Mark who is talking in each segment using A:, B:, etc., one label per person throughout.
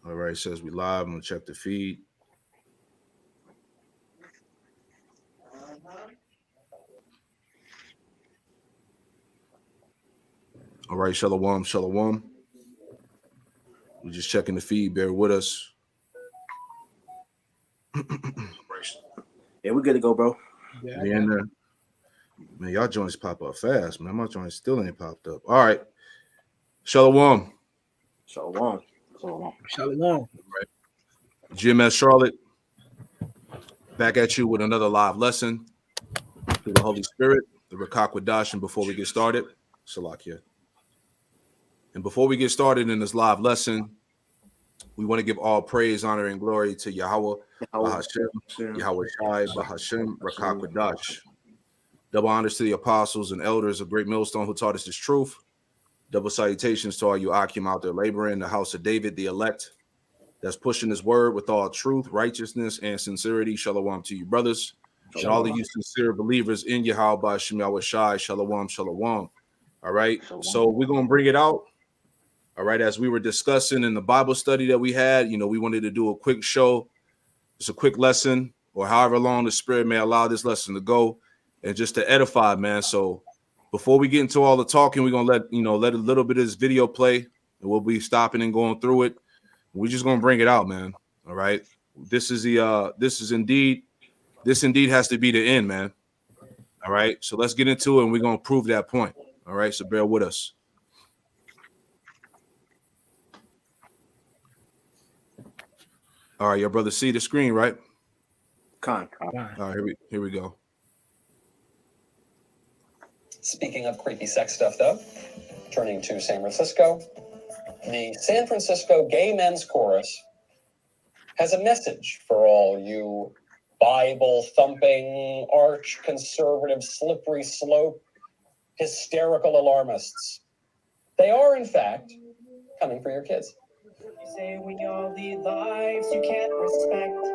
A: All right, it says we live. I'm gonna check the feed. All right, shalom, shalom. We're just checking the feed. Bear with us.
B: Yeah, we're good to go, bro.
C: Yeah,
A: We in there. Man, y'all joints pop up fast, man. My joints still ain't popped up. All right. Shalom.
B: Shalom.
C: Shalom.
A: GMS Charlotte. Back at you with another live lesson through the Holy Spirit, the Rakakwadash. And before we get started, Salakia. And before we get started in this live lesson, we want to give all praise, honor, and glory to Yahweh, Bahashem, Yahweh Shai, Bahashem, Rakakwadash. Double honors to the apostles and elders of Great Millstone who taught us this truth. Double salutations to all you Akim out there laboring in the house of David, the elect, that's pushing his word with all truth, righteousness, and sincerity. Shalom to you, brothers. Shalom. And all of you sincere believers in Yahweh Bahashem Yahweh Shai. Shalom, shalom. All right. Shalom. So we're going to bring it out. All right. As we were discussing in the Bible study that we had, we wanted to do a quick show. It's a quick lesson, or however long the Spirit may allow this lesson to go, and just to edify, man. So before we get into all the talking, we're gonna let a little bit of this video play, and we'll be stopping and going through it. We're just gonna bring it out, man. All right. This indeed has to be the end, man. All right. So let's get into it, and we're gonna prove that point. All right. So bear with us. All right, your brother see the screen, right?
B: Con.
A: All right, here we go.
D: Speaking of creepy sex stuff, though, turning to San Francisco, the San Francisco Gay Men's Chorus has a message for all you Bible-thumping, arch-conservative, slippery slope, hysterical alarmists. They are, in fact, coming for your kids.
E: You say we all lead lives you can't respect,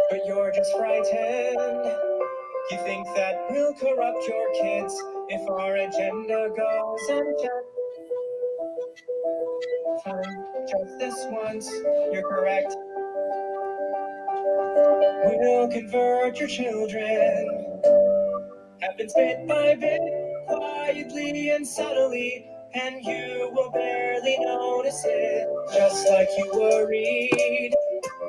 E: but you're just frightened. You think that we'll corrupt your kids if our agenda goes unchecked. Fine, just this once, you're correct. We'll convert your children. Have been bit by bit, quietly and subtly, and you will barely notice it. Just like you worried,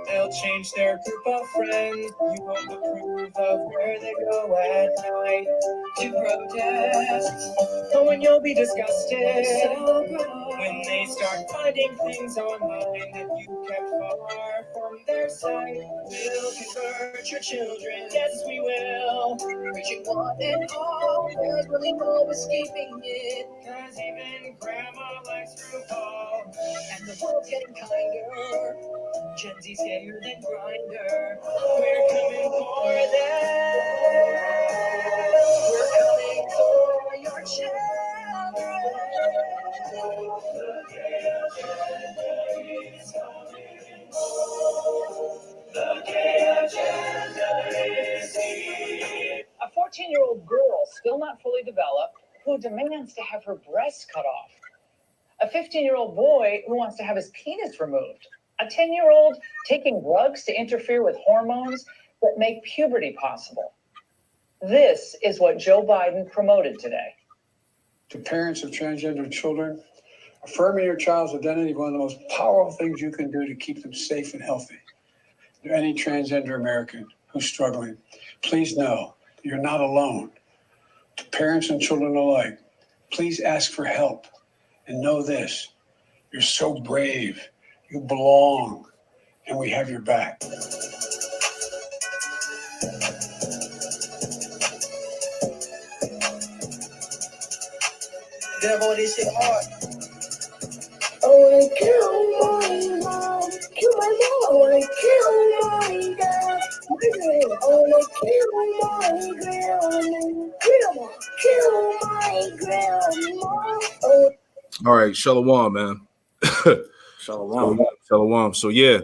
E: they'll change their group of friends. You won't approve of where they go at night to protest. Oh, and you'll be disgusted when they start finding things online that you kept far from their sight. We'll convert your children, yes we will. Preaching one and all, there's really no escaping it. Cause even grandma likes RuPaul, and the world's getting kinder. Gen Z's gayer than Grindr. We're coming for them. We're coming for your children. The gay agenda is coming home. The gay agenda is here.
F: A 14-year-old girl, still not fully developed, who demands to have her breasts cut off. A 15-year-old boy who wants to have his penis removed. A 10-year-old taking drugs to interfere with hormones that make puberty possible. This is what Joe Biden promoted today.
G: To parents of transgender children, affirming your child's identity is one of the most powerful things you can do to keep them safe and healthy. To any transgender American who's struggling, please know that you're not alone. To parents and children alike, please ask for help and know this: you're so brave. You belong, and we have your back.
E: Devil, this shit hard.
H: I wanna kill my mom, kill my mom. I wanna kill my dad, I wanna kill my grandma, kill my grandma.
A: All right, shalom, man. Shalom. So yeah.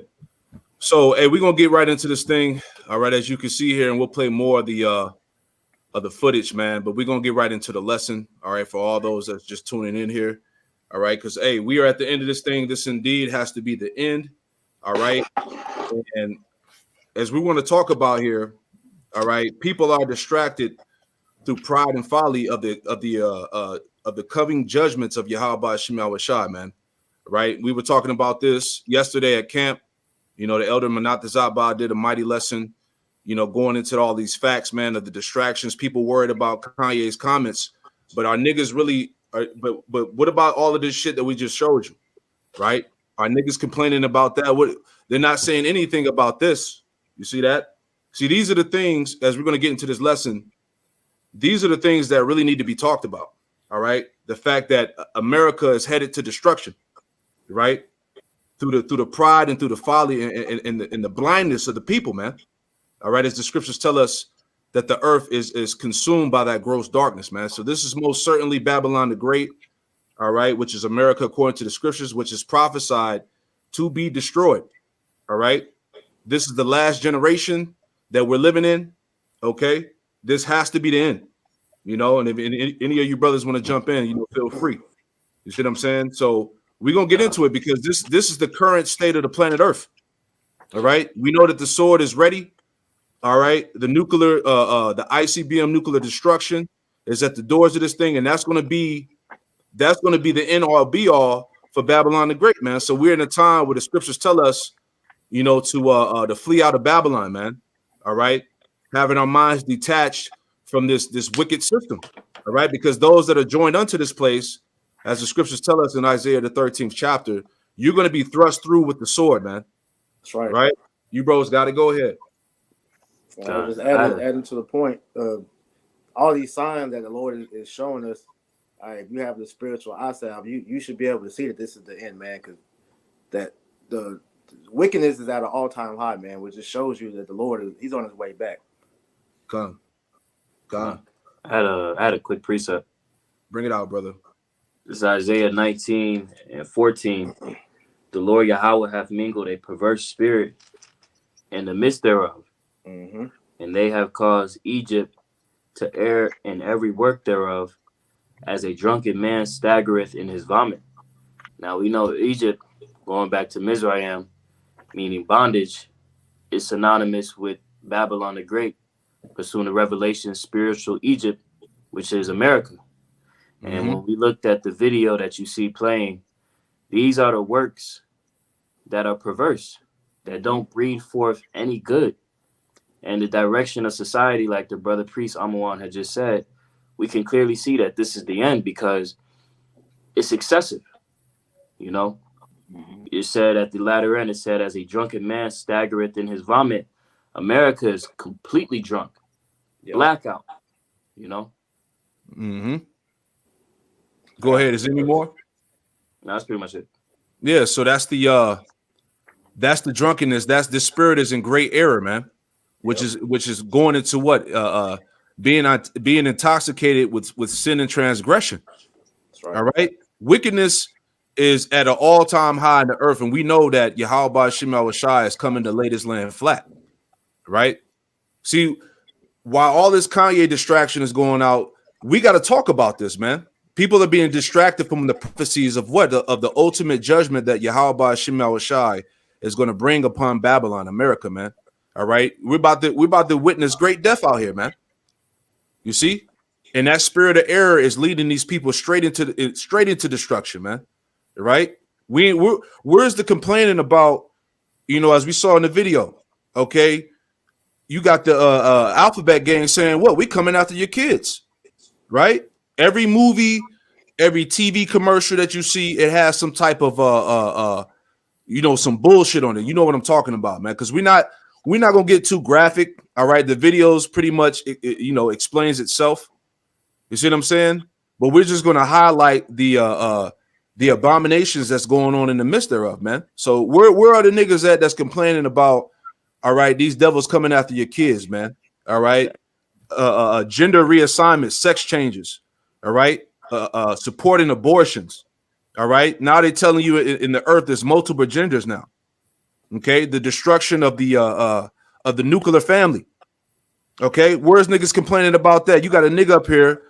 A: So hey, we're gonna get right into this thing. All right, as you can see here, and we'll play more of the footage, man. But we're gonna get right into the lesson. All right, for all those that's just tuning in here. All right, because hey, we are at the end of this thing. This indeed has to be the end. All right, and as we want to talk about here, all right, people are distracted through pride and folly of the coming judgments of Yahweh Shema Shai, man. Right, we were talking about this yesterday at camp. You know, the elder Manat Zabah did a mighty lesson. You know, going into all these facts, man, of the distractions. People worried about Kanye's comments, but our niggas really are. But what about all of this shit that we just showed you, right? Our niggas complaining about that. What they're not saying anything about this. You see that? See, these are the things, as we're going to get into this lesson, these are the things that really need to be talked about. All right. The fact that America is headed to destruction, right? Through the pride and through the folly and the blindness of the people, man. All right, as the scriptures tell us that the earth is consumed by that gross darkness, man. So this is most certainly Babylon the Great, all right, which is America according to the scriptures, which is prophesied to be destroyed. All right, this is the last generation that we're living in. Okay, this has to be the end, you know. And if any of you brothers want to jump in, you know, feel free. You see what I'm saying? So we're gonna get into it because this is the current state of the planet Earth. All right, we know that the sword is ready. All right, the nuclear, the ICBM nuclear destruction is at the doors of this thing, and that's going to be the end all be all for Babylon the Great, man. So we're in a time where the scriptures tell us, you know, to flee out of Babylon, man. All right, having our minds detached from this wicked system. All right, because those that are joined unto this place, as the scriptures tell us in Isaiah the 13th chapter, you're going to be thrust through with the sword, man.
B: That's right.
A: Right, you bros got to go ahead.
B: Just adding to the point of all these signs that the Lord is showing us. If you have the spiritual eyesight, you should be able to see that this is the end, man. Because that the wickedness is at an all-time high, man, which just shows you that the Lord he's on his way back.
A: Come.
C: I had a quick precept.
A: Bring it out, brother.
C: This is Isaiah 19:14. The Lord Yahweh hath mingled a perverse spirit in the midst thereof.
B: Mm-hmm.
C: And they have caused Egypt to err in every work thereof, as a drunken man staggereth in his vomit. Now we know Egypt, going back to Mizraim, meaning bondage, is synonymous with Babylon the Great, pursuing the revelation spiritual Egypt, which is America. And when we looked at the video that you see playing, these are the works that are perverse, that don't breed forth any good. And the direction of society, like the brother priest Amawan had just said, we can clearly see that this is the end because it's excessive. You know, it said at the latter end, it said, as a drunken man staggereth in his vomit, America is completely drunk, blackout, you know.
A: Go ahead. Is there any more?
C: No, that's pretty much it.
A: Yeah. So that's the drunkenness. That's the spirit is in great error, man. Which is going into what being intoxicated with sin and transgression. That's right. All right. Wickedness is at an all-time high in the earth, and we know that Yahweh Shema Shai is coming to lay this land flat. Right. See, while all this Kanye distraction is going out, we got to talk about this, man. People are being distracted from the prophecies of what of the ultimate judgment that Yahweh Shema Shai is going to bring upon Babylon, America, man. All right, we're about to witness great death out here, man. You see, and that spirit of error is leading these people straight into destruction, man. Right? Where's the complaining about? You know, as we saw in the video. Okay, you got the alphabet gang saying, "What? We coming after your kids?" Right? Every movie, every TV commercial that you see, it has some type of some bullshit on it. You know what I'm talking about, man? Because we're not gonna get too graphic. All right, the videos pretty much explains itself. You see what I'm saying? But we're just gonna highlight the abominations that's going on in the midst thereof, man. So where are the niggas that's complaining about? All right, these devils coming after your kids, man. All right, gender reassignment, sex changes. All right, supporting abortions. All right, now they're telling you in the earth there's multiple genders now. Okay, the destruction of the nuclear family. Okay, where's niggas complaining about that? You got a nigga up here,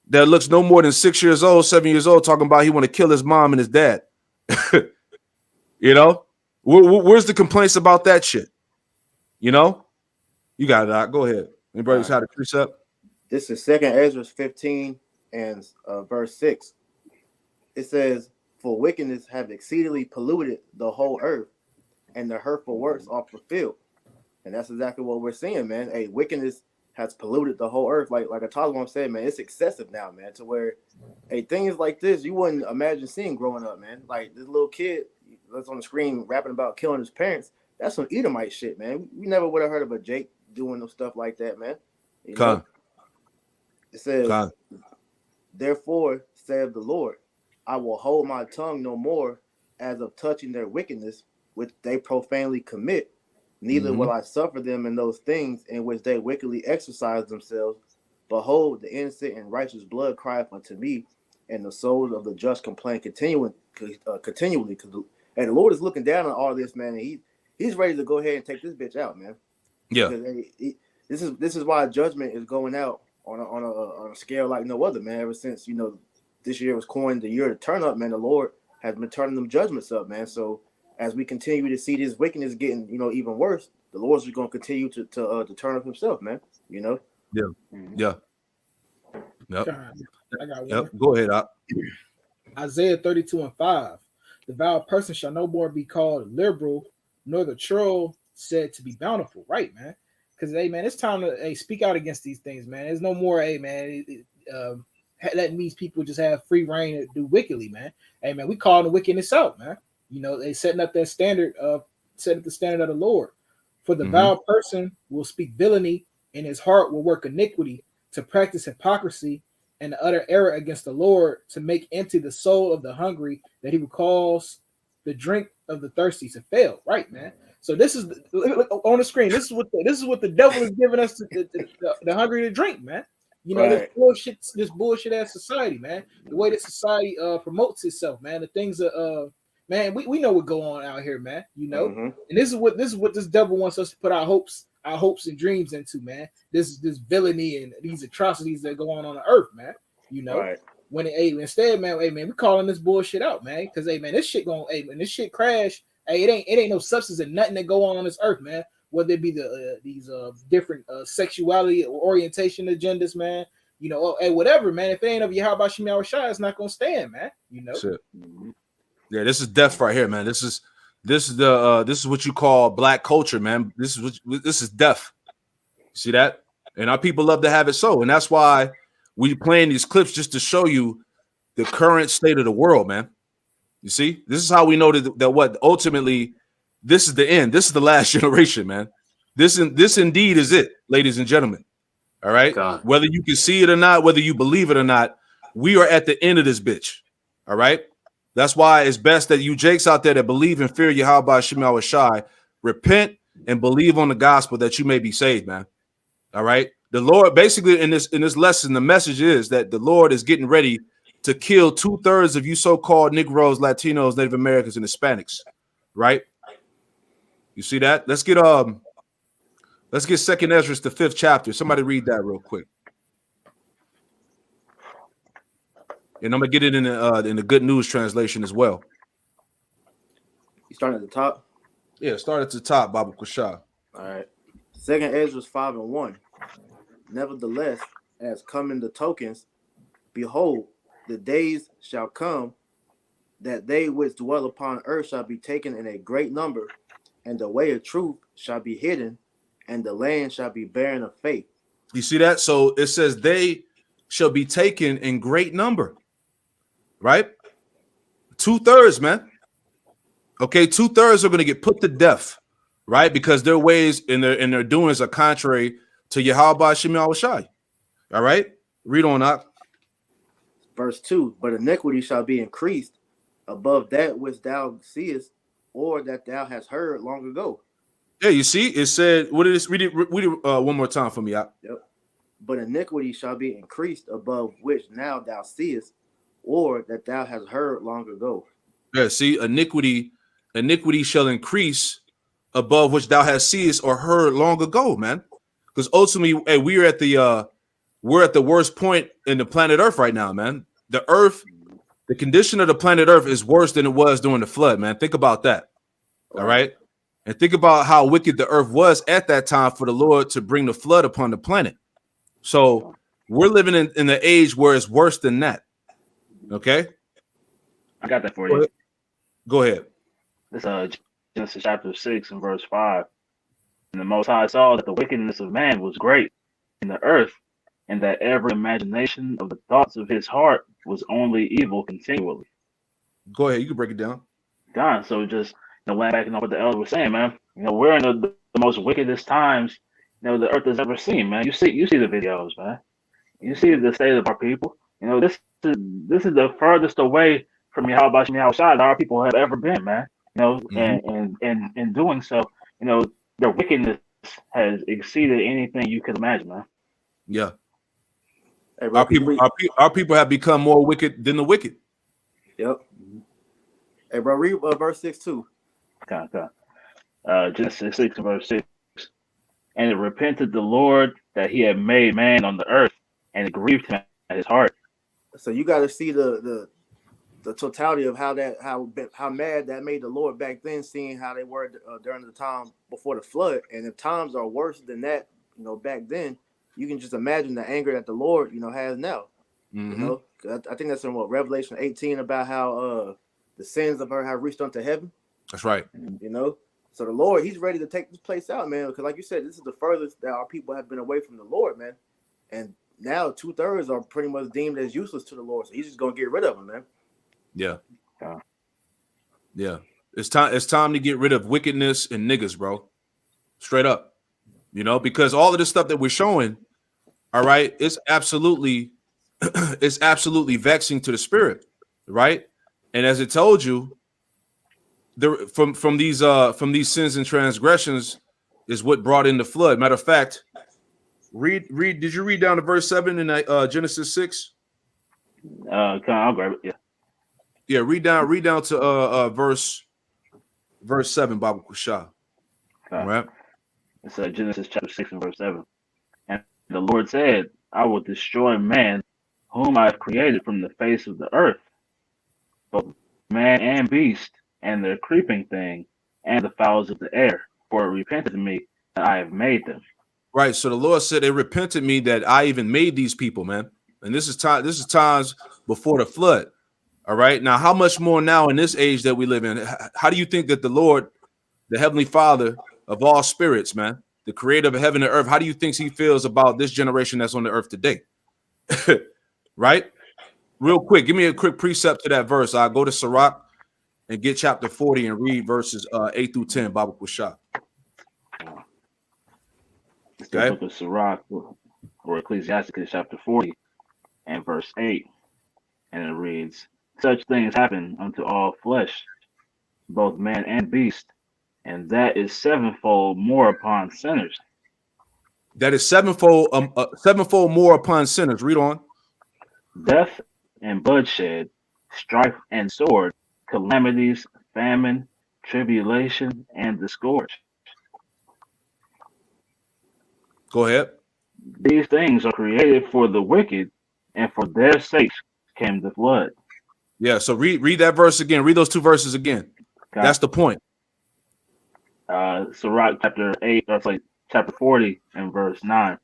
A: that looks no more than 6 years old, 7 years old, talking about he want to kill his mom and his dad. You know, where's the complaints about that shit? You know, you got it, Doc. Go ahead. Anybody's had a precept?
B: This is 2nd Ezra 15 and verse 6. It says, "For wickedness have exceedingly polluted the whole earth, and the hurtful works are fulfilled." And that's exactly what we're seeing, man. Hey, wickedness has polluted the whole earth. Like a Taliban said, man, it's excessive now, man, to where, hey, things like this you wouldn't imagine seeing growing up, man. Like this little kid that's on the screen rapping about killing his parents. That's some Edomite shit, man. We never would have heard of a Jake doing no stuff like that, man. You know? It says, "Therefore, saith the Lord, I will hold my tongue no more as of touching their wickedness, which they profanely commit. Neither will I suffer them in those things in which they wickedly exercise themselves. Behold, the innocent and righteous blood crieth unto me, and the souls of the just complain continually. And the Lord is looking down on all this, man. And he's ready to go ahead and take this bitch out, man.
A: Yeah.
B: Because, this is why judgment is going out on a scale like no other, man. Ever since this year was coined the year to turn up, man. The Lord has been turning them judgments up, man. So as we continue to see this wickedness getting even worse, the Lord's just going to continue to turn up Himself, man. You know.
A: Yeah. Yep.
I: I got one.
A: Yep. Go ahead, Op.
I: Isaiah 32:5. The vile person shall no more be called liberal, nor the troll said to be bountiful. Right, man. Because, hey, man, it's time to speak out against these things, man. There's no more, hey, man, letting these people just have free reign to do wickedly, man. Hey, man, we calling the wickedness out, man. They setting up that standard setting the standard of the Lord. For the vile person will speak villainy, and his heart will work iniquity, to practice hypocrisy and to utter error against the Lord, to make empty the soul of the hungry, that he will cause the drink of the thirsty to fail. Right, man. So this is on the screen. This is what the devil is giving us the hungry to drink, man.
B: Right.
I: This bullshit ass society, man. The way that society promotes itself, man. The things that man, we know what go on out here, man. And this is what this devil wants us to put our hopes and dreams into, man. This villainy and these atrocities that go on the earth, man.
B: Right.
I: When instead, man, hey man, we calling this bullshit out, man. Because hey man, this shit when this shit crash, hey, it ain't no substance and nothing that go on this earth, man. Whether it be these different sexuality or orientation agendas, man. Hey, whatever, man. If it ain't of Yahweh Shem Yahweh Shai, it's not gonna stand, man.
A: Shit. Yeah, this is death right here, man. This is what you call black culture, man. This is death. See that? And our people love to have it so, and that's why we playing these clips just to show you the current state of the world, man. You see, this is how we know that what ultimately this is the end. This is the last generation, man. This indeed is it, ladies and gentlemen. All right.
C: God.
A: Whether you can see it or not, whether you believe it or not, we are at the end of this bitch. All right. That's why it's best that you Jakes out there that believe and fear Yahweh Shem Yahweh Shai, repent and believe on the gospel that you may be saved, man. All right. The Lord, basically in this lesson, the message is that the Lord is getting ready to kill 2/3 of you so-called Negroes, Latinos, Native Americans, and Hispanics. Right? You see that? Let's get 2nd Ezra, the 5th chapter. Somebody read that real quick. And I'm gonna get it in the Good News translation as well.
B: You starting at the top?
A: Yeah, start at the top, Baba Kushah.
B: All right. 2nd Ezra 5:1. Nevertheless, as come in the tokens, behold, the days shall come that they which dwell upon earth shall be taken in a great number, and the way of truth shall be hidden, and the land shall be barren of faith.
A: You see that? So it says they shall be taken in great number, right? 2/3, man. Okay, 2/3 are going to get put to death, right? Because their ways and their doings are contrary to Yahweh Shem Yahweh Shai. All right, read on up.
B: Verse 2, but iniquity shall be increased above that which thou seest, or that thou hast heard long ago.
A: Yeah, you see, it said, what is read it one more time for me, Op.
B: Yep. But iniquity shall be increased above which now thou seest, or that thou hast heard long ago.
A: Yeah, see, iniquity shall increase above which thou hast seest or heard long ago, man. Because ultimately, hey, we're at the we're at the worst point in the planet Earth right now, man. The Earth, the condition of the planet Earth is worse than it was during the flood, man. Think about that. All right. And think about how wicked the earth was at that time for the Lord to bring the flood upon the planet. So we're living in the age where it's worse than that. Okay.
J: I got that for you.
A: Go ahead.
J: This Genesis chapter 6 and verse 5. And the Most High saw that the wickedness of man was great in the earth, and that every imagination of the thoughts of his heart was only evil continually.
A: Go ahead. You can break it down.
J: God, so just land back on what the elder was saying, man. We're in the most wickedest times the earth has ever seen, man. You see the videos, man. You see the state of our people. This is the furthest away from Yahweh that our people have ever been, man. And in doing so, their wickedness has exceeded anything you could imagine, man.
A: Yeah.
B: Hey, bro,
A: our people have become more wicked than the wicked.
B: Yep. Hey, bro, read verse 6 too.
J: Okay. Genesis 6 and verse 6. And it repented the Lord that he had made man on the earth, and it grieved him at his heart. So
B: you got to see the totality of how mad that made the Lord back then, seeing how they were during the time before the flood. And if times are worse than that, back then, you can just imagine the anger that the Lord, has now.
A: Mm-hmm.
B: I think that's in Revelation 18 about how the sins of her have reached unto heaven.
A: That's right.
B: So the Lord, he's ready to take this place out, man. Because like you said, this is the furthest that our people have been away from the Lord, man. And now 2/3 are pretty much deemed as useless to the Lord. So he's just going to get rid of them, man.
A: Yeah. Yeah. It's time to get rid of wickedness and niggas, bro. Straight up. Because all of this stuff that we're showing, all right, it's absolutely vexing to the spirit, right? And as it told you, from these sins and transgressions is what brought in the flood. Matter of fact, read. Did you read down to verse 7 in Genesis 6?
J: I'll grab it.
A: Yeah. Read down to verse 7, Baba Kusha. All right.
J: It's Genesis chapter 6 and verse 7. And the Lord said, I will destroy man, whom I have created from the face of the earth, both man and beast, and the creeping thing, and the fowls of the air, for it repented to me that I have made them.
A: Right. So the Lord said, it repented me that I even made these people, man. And this is times before the flood. All right. Now, how much more now in this age that we live in? How do you think that the Lord, the Heavenly Father of all spirits, man, the creator of heaven and earth, how do you think he feels about this generation that's on the earth today? Right? Real quick, give me a quick precept to that verse. I'll go to Sirach and get chapter 40 and read verses 8 through 10. Baba Kusha.
J: It's the book of Sirach or Ecclesiasticus chapter 40 and verse 8. And it reads, such things happen unto all flesh, both man and beast, and that is sevenfold more upon sinners.
A: That is sevenfold more upon sinners. Read on.
J: Death and bloodshed, strife and sword, calamities, famine, tribulation, and the scourge.
A: Go ahead.
J: These things are created for the wicked, and for their sakes came the flood.
A: Yeah, so read that verse again. Read those two verses again. That's the point.
J: Sirach chapter 8, or like chapter 40 and verse 9.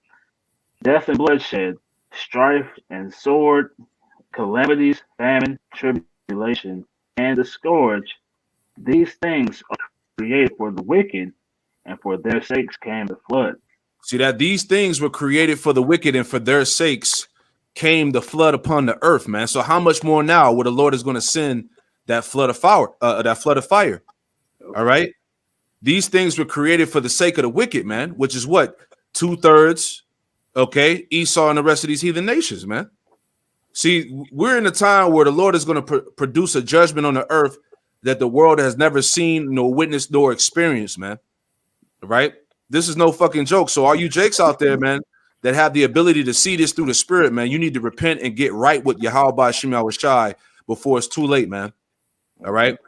J: Death and bloodshed, strife and sword, calamities, famine, tribulation, and the scourge. These things are created for the wicked, and for their sakes came the flood.
A: See that these things were created for the wicked, and for their sakes came the flood upon the earth, man. So how much more now where the Lord is going to send that flood of fire, All right. These things were created for the sake of the wicked, man, which is what? 2/3. Okay. Esau and the rest of these heathen nations, man. See, we're in a time where the Lord is going to produce a judgment on the earth that the world has never seen, nor witnessed, nor experienced, man. Right? This is no fucking joke. So all you jakes out there, man, that have the ability to see this through the spirit, man, you need to repent and get right with Yahweh Shem Yahweh Shai before it's too late, man. All right?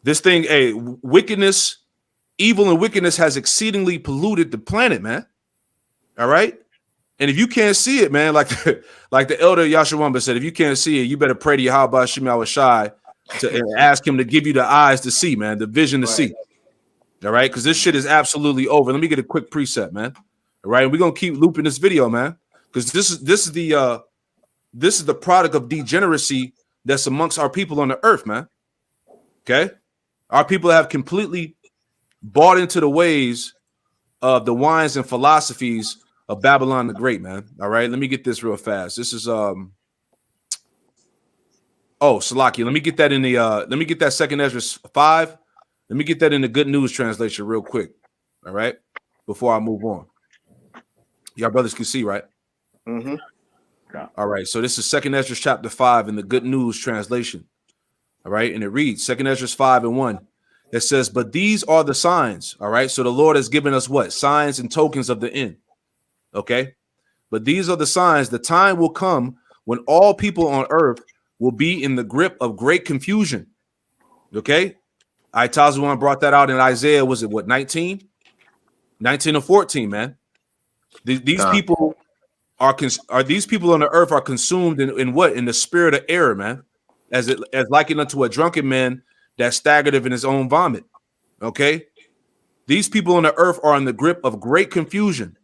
A: This thing, wickedness, evil and wickedness has exceedingly polluted the planet, man. All right? And if you can't see it, man, like the elder Yashawamba said, if you can't see it, you better pray to Yahweh Shem Shai and ask him to give you the eyes to see, man, the vision to see. All right, because this shit is absolutely over. Let me get a quick preset, man. All right, and we're gonna keep looping this video, man, because this is the product of degeneracy that's amongst our people on the earth, man. Okay, our people have completely bought into the ways of the wines and philosophies of Babylon the Great, man. All right, let me get this real fast. This is Salakia. Let me get that in the let me get that 2nd Ezra 5. Let me get that in the Good News translation real quick. All right, before I move on. Y'all brothers can see, right?
B: Mm-hmm.
A: All right, so this is 2nd Ezra chapter 5 in the Good News translation. All right, and it reads 2nd Ezra 5:1. It says, but these are the signs. All right, so the Lord has given us what? Signs and tokens of the end. Okay, but these are the signs. The time will come when all people on earth will be in the grip of great confusion. Okay, Tazuan brought that out in Isaiah. Was it what, 19 or 14, man? These people are these people on the earth are consumed in what? In the spirit of error, man, as likened unto a drunken man that staggereth in his own vomit. Okay, these people on the earth are in the grip of great confusion.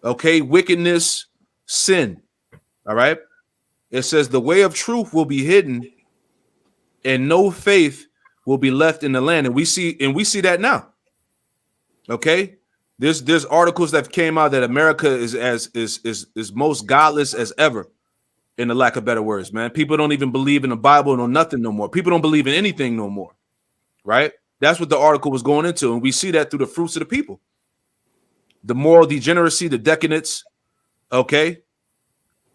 A: Okay, wickedness, sin. All right, it says the way of truth will be hidden, and no faith will be left in the land. And we see that now. Okay, there's articles that came out that America is most godless as ever, in the lack of better words, man. People don't even believe in the Bible, no nothing no more. People don't believe in anything no more. Right? That's what the article was going into, and we see that through the fruits of the people. The moral degeneracy, the decadence, okay?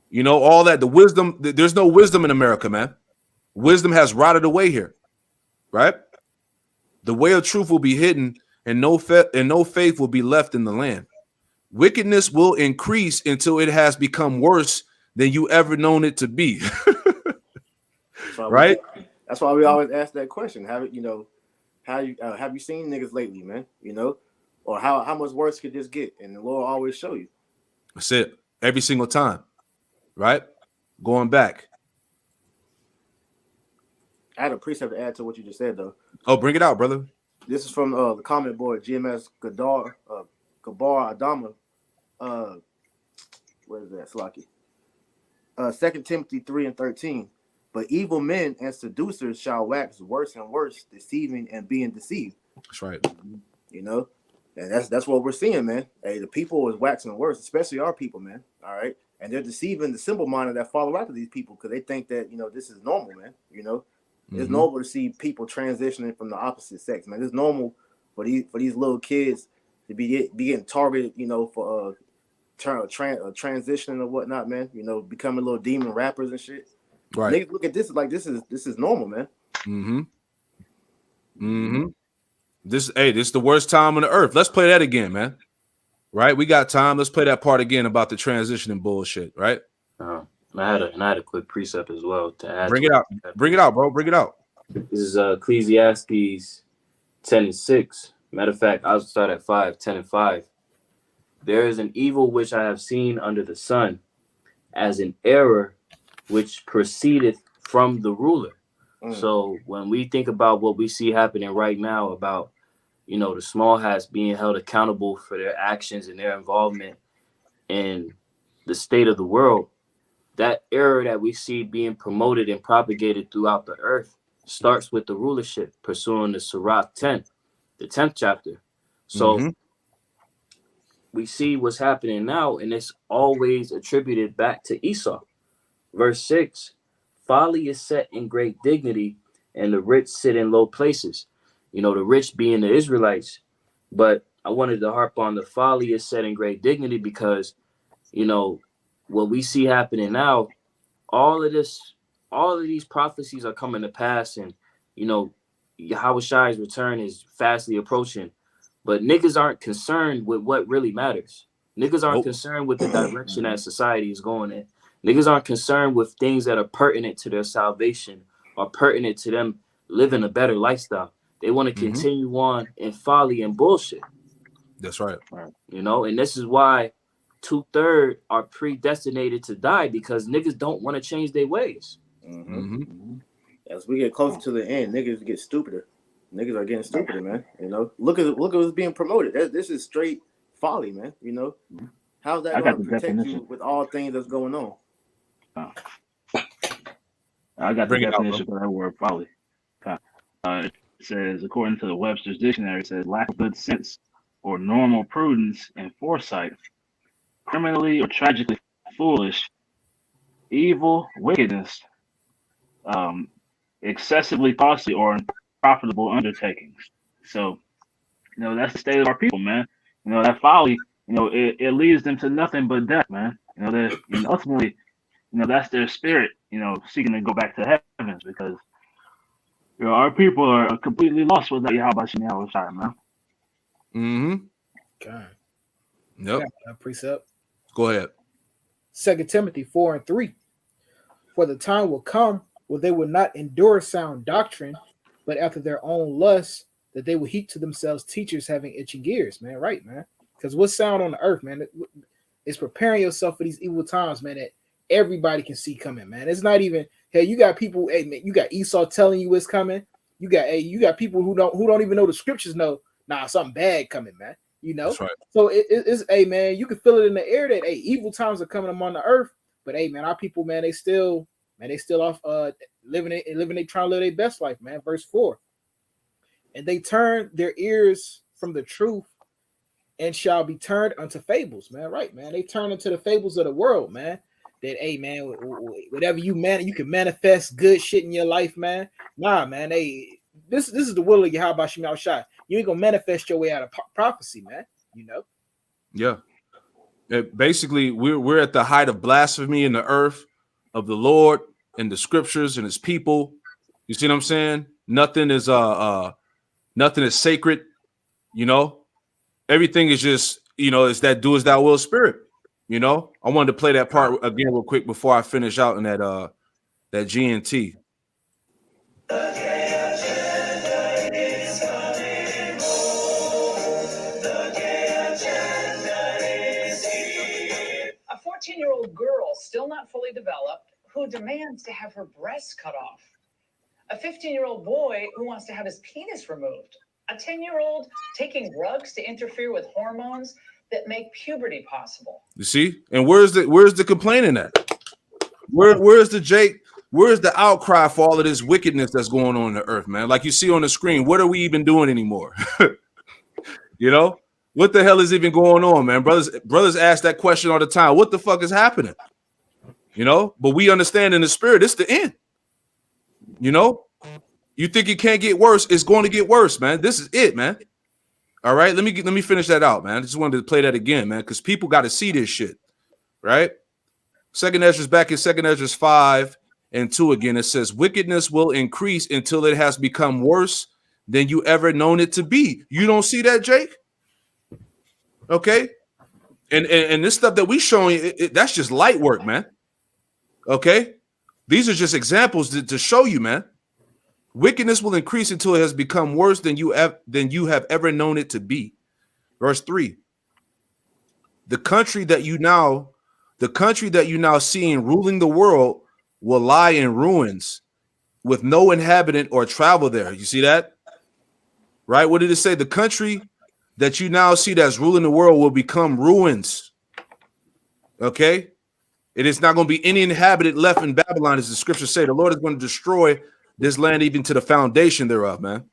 A: You know, all that, the wisdom, there's no wisdom in America, man. Wisdom has rotted away here, right? The way of truth will be hidden, and no faith will be left in the land. Wickedness will increase until it has become worse than you ever known it to be. Right?
B: That's why we always ask that question. Have you seen niggas lately, man? You know? Or how much worse could this get? And the Lord always show you.
A: That's it. Every single time. Right? Going back.
B: I had a precept to add to what you just said, though.
A: Oh, bring it out, brother.
B: This is from the comment board, GMS Gabar Adama. What is that, Slaki? 2 Timothy 3:13. But evil men and seducers shall wax worse and worse, deceiving and being deceived.
A: That's right.
B: You know? And that's what we're seeing, man. Hey, the people is waxing worse, especially our people, man. All right. And they're deceiving the simple-minded that follow after these people because they think that, this is normal, man. You know, it's normal to see people transitioning from the opposite sex, man. It's normal for these little kids to be getting targeted, for transitioning or whatnot, man. Becoming little demon rappers and shit.
A: Right.
B: Niggas look at this like this is normal, man.
A: This is the worst time on the earth. Let's play that again, man. Right? We got time. Let's play that part again about the transitioning bullshit, right?
C: I had a quick precept as well to add.
A: Bring it out. Bring it out, bro. Bring it out.
C: This is Ecclesiastes 10:6. Matter of fact, I'll start at 10:5. There is an evil which I have seen under the sun, as an error which proceedeth from the ruler. So when we think about what we see happening right now about, the small hats being held accountable for their actions and their involvement in the state of the world, that error that we see being promoted and propagated throughout the earth starts with the rulership, pursuing the Sirach 10, the 10th chapter. So we see what's happening now, and it's always attributed back to Esau. Verse 6, folly is set in great dignity, and the rich sit in low places. The rich being the Israelites. But I wanted to harp on the folly is set in great dignity because, what we see happening now, all of these prophecies are coming to pass, and, Yahweh Shai's return is fastly approaching. But niggas aren't concerned with what really matters. Niggas aren't concerned with the direction that society is going in. Niggas aren't concerned with things that are pertinent to their salvation or pertinent to them living a better lifestyle. They want to continue on in folly and bullshit.
A: That's right.
C: And this is why 2/3 are predestinated to die because niggas don't want to change their ways.
B: As we get closer to the end, niggas get stupider. Niggas are getting stupider, man. You know, look at what's being promoted. This is straight folly, man. You know, how's that going to protect you with all things that's going on?
J: I got the definition for that word folly. It says, according to the Webster's dictionary, it says lack of good sense or normal prudence and foresight, criminally or tragically foolish, evil, wickedness, excessively costly or unprofitable undertakings. So, you know, that's the state of our people, man. You know, that folly, you know, it leads them to nothing but death, man. You know, ultimately, you know, that's their spirit, you know, seeking to go back to heavens because, you know, our people are completely lost without Yahweh Shai, man.
I: Okay.
A: Yep.
I: Precept.
A: Go ahead.
I: 2 Timothy 4:3. For the time will come where they will not endure sound doctrine, but after their own lusts, that they will heap to themselves teachers having itching ears, man. Right, man. Because what's sound on the earth, man? It's preparing yourself for these evil times, man, that everybody can see coming, man. It's not even, hey, you got people, hey, man, you got Esau telling you what's coming. You got people who don't even know the scriptures know, nah, something bad coming, man. You know?
A: That's right. So
I: it's, hey, man, you can feel it in the air that, hey, evil times are coming among the earth, but hey, man, our people, man, they still off living, they trying to live their best life, man. Verse 4. And they turn their ears from the truth and shall be turned unto fables, man. Right, man. They turn into the fables of the world, man. That, hey, man, whatever you can manifest good shit in your life, man. Nah, man. This is the will of Yahweh Shai Shai. You ain't gonna manifest your way out of prophecy, man. You know.
A: Yeah. Basically, we're at the height of blasphemy in the earth of the Lord and the scriptures and His people. You see what I'm saying? Nothing is sacred. You know, everything is just, you know, it's that do as thou will spirit. You know, I wanted to play that part again real quick before I finish out in that GNT.
F: A 14-year-old girl, still not fully developed, who demands to have her breasts cut off. A 15-year-old boy who wants to have his penis removed. A 10-year-old taking drugs to interfere with hormones that make puberty possible.
A: You see? And where's the complaining at? Where's the outcry for all of this wickedness that's going on in the earth, man? Like you see on the screen, what are we even doing anymore? You know? What the hell is even going on, man? Brothers ask that question all the time. What the fuck is happening? You know? But we understand in the spirit, it's the end. You know? You think it can't get worse, it's going to get worse, man. This is it, man. All right, let me finish that out, man. I just wanted to play that again, man, because people got to see this shit, right? Second Ezra's back in 2 Ezra 5:2 again. It says, wickedness will increase until it has become worse than you ever known it to be. You don't see that, Jake? Okay. And this stuff that we showing you, that's just light work, man. Okay. These are just examples to show you, man. Wickedness will increase until it has become worse than you have ever known it to be. Verse 3. The country that you now seeing ruling the world will lie in ruins with no inhabitant or travel there. You see that? Right? What did it say? The country that you now see that's ruling the world will become ruins. Okay? It is not going to be any inhabitant left in Babylon, as the scriptures say. The Lord is going to destroy this land even to the foundation thereof, man.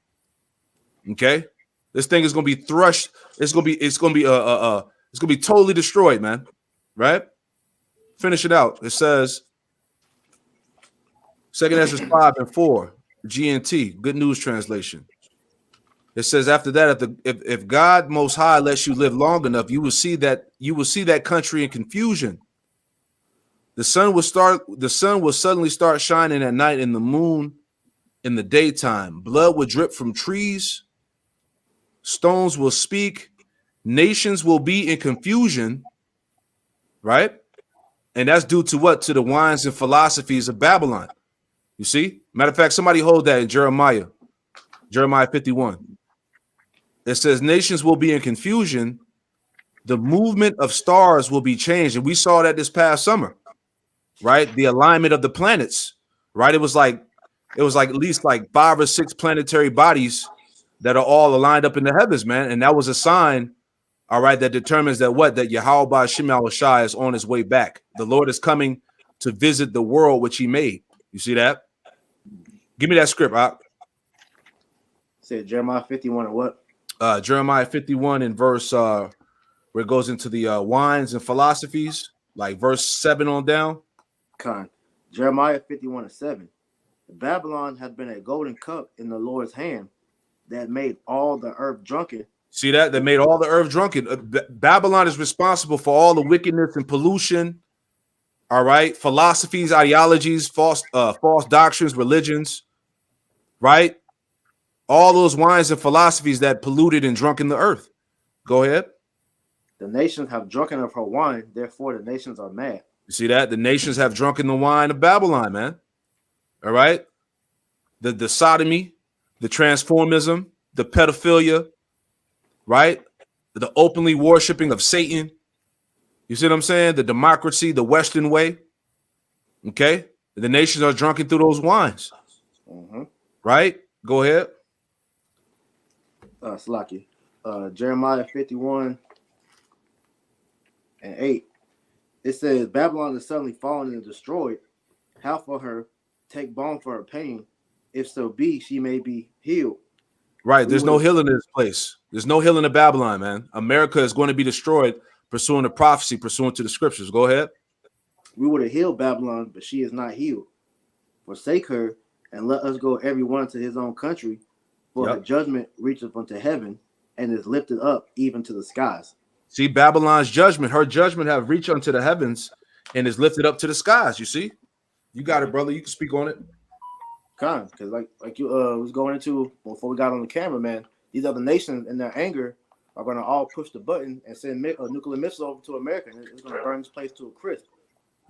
A: Okay? This thing is going to be thrust. It's going to be totally destroyed, man. Right? Finish it out. It says 2 Ezra 5:4, GNT, Good News Translation. It says, after that, if God Most High lets you live long enough, you will see that country in confusion. The sun will suddenly start shining at night, and the moon in the daytime. Blood will drip from trees. Stones will speak. Nations will be in confusion. Right? And that's due to what? To the wines and philosophies of Babylon. You see? Matter of fact, somebody hold that in Jeremiah 51. It says nations will be in confusion the movement of stars will be changed. And we saw that this past summer, right? The alignment of the planets, right? It was like at least like 5 or 6 planetary bodies that are all aligned up in the heavens, man. And that was a sign, all right, that determines that what? That Yahweh Shema Shai is on his way back. The Lord is coming to visit the world which he made. You see that? Give me that script, Op.
B: Said Jeremiah 51 and what?
A: Jeremiah 51 in verse where it goes into the wines and philosophies, like verse 7 on down.
B: Con. Jeremiah 51 and 7. Babylon has been a golden cup in the Lord's hand that made all the earth drunken.
A: See that? That made all the earth drunken. Babylon is responsible for all the wickedness and pollution. All right. Philosophies, ideologies, false doctrines, religions, right? All those wines and philosophies that polluted and drunken the earth. Go ahead.
B: The nations have drunken of her wine, therefore the nations are mad.
A: You see that? The nations have drunken the wine of Babylon, man. All right. The sodomy, the transformism, the pedophilia, right? The openly worshiping of Satan. You see what I'm saying? The democracy, the Western way. Okay. The nations are drunken through those wines.
B: Mm-hmm.
A: Right? Go ahead.
B: Slaki. Jeremiah 51 and 8. It says, Babylon is suddenly fallen and destroyed. How for her, take balm for her pain. If so be, she may be healed.
A: Right. There's no healing in this place. There's no healing in Babylon, man. America is going to be destroyed pursuant to prophecy, pursuant to the scriptures. Go ahead.
B: We would have healed Babylon, but she is not healed. Forsake her, and let us go every one to his own country, for her judgment reacheth unto heaven, and is lifted up even to the skies.
A: See, Babylon's judgment, her judgment have reached unto the heavens and is lifted up to the skies. You see? You got it, brother. You can speak on it.
B: Con, because like you was going into before we got on the camera, man, these other nations in their anger are going to all push the button and send nuclear missiles over to America, and it's going to burn this place to a crisp.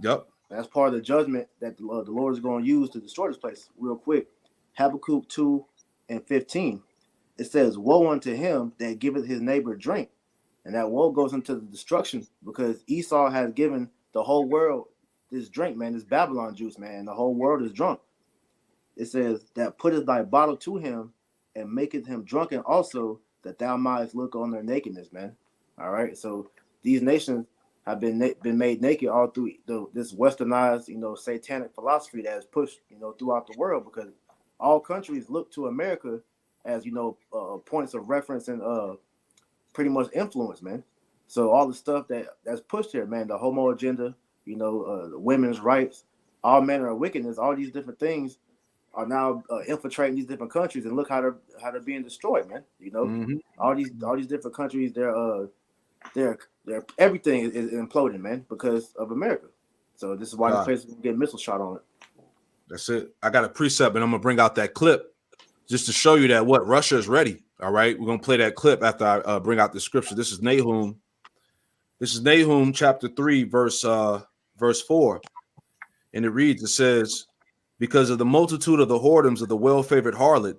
A: Yep.
B: That's part of the judgment that the Lord is going to use to destroy this place. Real quick, Habakkuk 2 and 15. It says, woe unto him that giveth his neighbor drink. And that woe goes into the destruction because Esau has given the whole world this drink, man, this Babylon juice, man. And the whole world is drunk. It says that putteth thy bottle to him and maketh him drunken also, that thou mightest look on their nakedness, man. All right. So these nations have been made naked all through this westernized, satanic philosophy that is pushed, throughout the world, because all countries look to America as, points of reference and pretty much influence, man. So all the stuff that's pushed here, man, the homo agenda, the women's rights, all manner of wickedness, all these different things are now infiltrating these different countries, and look how they're being destroyed, man. All these different countries, they're everything is imploding, man, because of America. So this is why the place will get missile shot on it.
A: That's it. I got a precept, and I'm gonna bring out that clip just to show you that what Russia is ready. All right, we're gonna play that clip after I bring out the scripture. This is Nahum. This is Nahum chapter 3, verse 4, and it reads. It says, "Because of the multitude of the whoredoms of the well-favored harlot,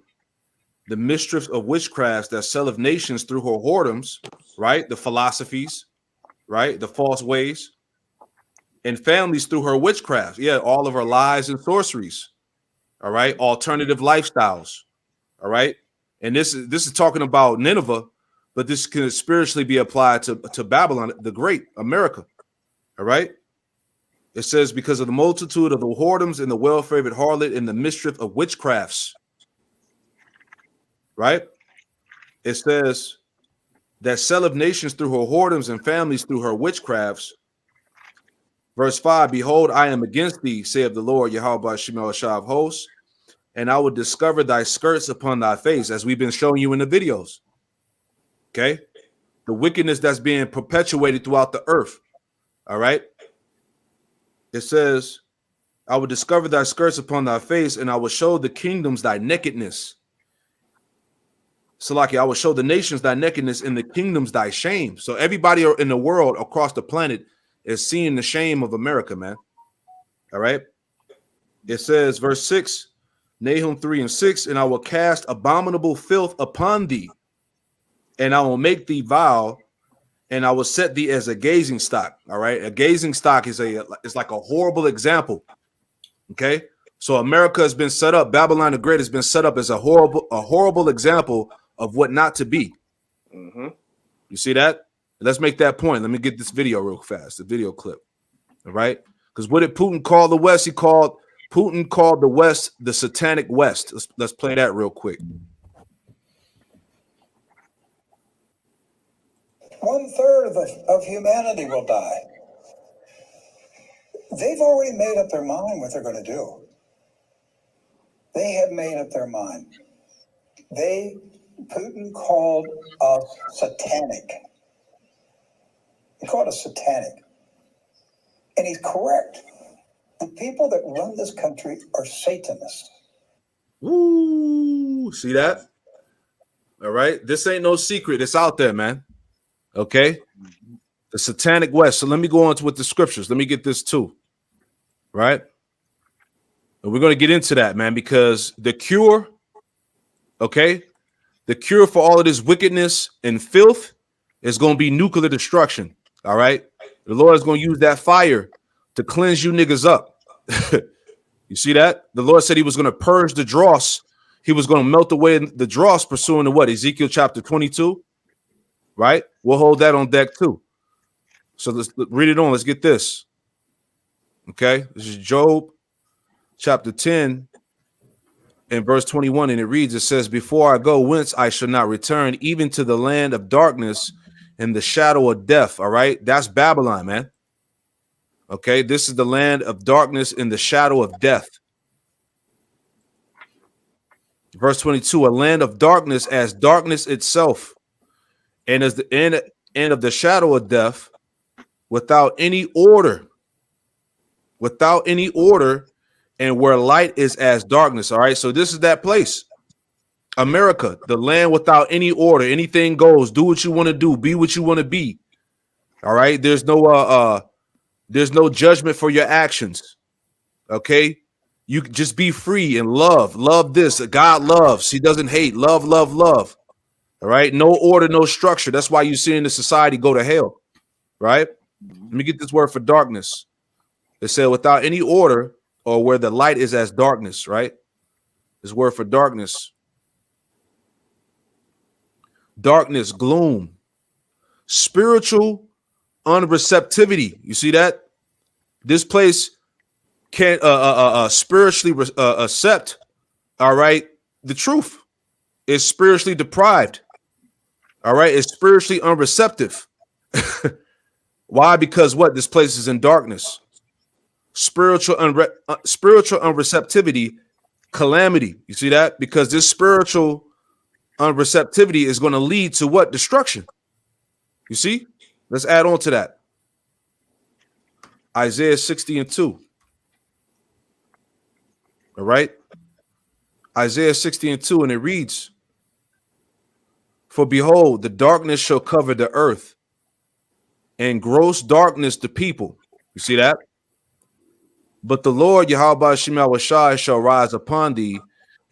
A: the mistress of witchcrafts that selleth nations through her whoredoms," right? The philosophies, right? The false ways, and families through her witchcraft. Yeah, all of her lies and sorceries. All right, alternative lifestyles. All right. And this is talking about Nineveh, but this can spiritually be applied to Babylon, the great America. All right. It says, because of the multitude of the whoredoms and the well-favored harlot and the mistress of witchcrafts. Right. It says that selleth nations through her whoredoms and families through her witchcrafts. Verse 5, behold, I am against thee, saith the Lord, Yahweh Shema Shai of hosts, and I will discover thy skirts upon thy face, as we've been showing you in the videos. Okay? The wickedness that's being perpetuated throughout the earth. All right? It says, I will discover thy skirts upon thy face, and I will show the kingdoms thy nakedness. Salaki, I will show the nations thy nakedness and the kingdoms thy shame. So everybody in the world across the planet is seeing the shame of America, man. All right? It says, verse 6, Nahum 3 and 6, and I will cast abominable filth upon thee, and I will make thee vile, and I will set thee as a gazing stock. All right, a gazing stock is like a horrible example. Okay, so America has been set up. Babylon the Great has been set up as a horrible example of what not to be.
B: Mm-hmm.
A: You see that? Let's make that point. Let me get this video real fast. The video clip. All right, because what did Putin call the West? Putin called the West the Satanic West. Let's play that real quick.
K: 1/3 of humanity will die. They've already made up their mind what they're going to do. They have made up their mind. Putin called us satanic. He called us satanic. And he's correct. The people that run this country are Satanists.
A: Ooh, see that? All right. This ain't no secret. It's out there, man. Okay. The Satanic West. So let me go on with the scriptures. Let me get this too. Right. And we're going to get into that, man, because the cure, okay, the cure for all of this wickedness and filth is going to be nuclear destruction. All right. The Lord is going to use that fire to cleanse you niggas up. You see that? The Lord said he was going to purge the dross. He was going to melt away the dross pursuing to what? Ezekiel chapter 22. Right? We'll hold that on deck too. So let's read it on. Let's get this. Okay. This is Job chapter 10 and verse 21. And it reads, it says, before I go whence I shall not return, even to the land of darkness and the shadow of death. All right. That's Babylon, man. Okay. This is the land of darkness and the shadow of death. Verse 22, a land of darkness as darkness itself. And as the end of the shadow of death, without any order, and where light is as darkness. All right. So this is that place. America, the land without any order, anything goes. Do what you want to do, be what you want to be. All right. There's no judgment for your actions. Okay. You just be free and love this. God loves. He doesn't hate. Love. All right. No order, no structure. That's why you see in the society go to hell. Right. Let me get this word for darkness. It said without any order or where the light is as darkness. Right. This word for darkness. Darkness, gloom, spiritual unreceptivity. You see that? This place can't spiritually accept. All right. The truth is spiritually deprived. All right. It's spiritually unreceptive. Why? Because what? This place is in darkness. Spiritual unreceptivity, calamity. You see that? Because this spiritual unreceptivity is going to lead to what? Destruction. You see? Let's add on to that. Isaiah 60 and 2. All right. Isaiah 60 and 2, and it reads, for behold, the darkness shall cover the earth, and gross darkness the people. You see that? But the Lord Yahweh Shema shall rise upon thee,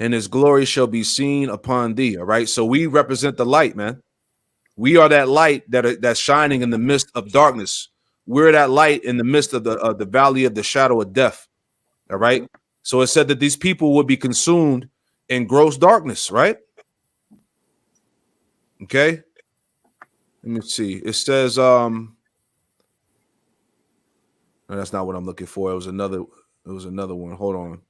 A: and his glory shall be seen upon thee. All right. So we represent the light, man. We are that light that's shining in the midst of darkness. We're that light in the midst of the valley of the shadow of death. All right. So it said that these people would be consumed in gross darkness, right? Okay. Let me see. It says, no, that's not what I'm looking for. It was another one. Hold on.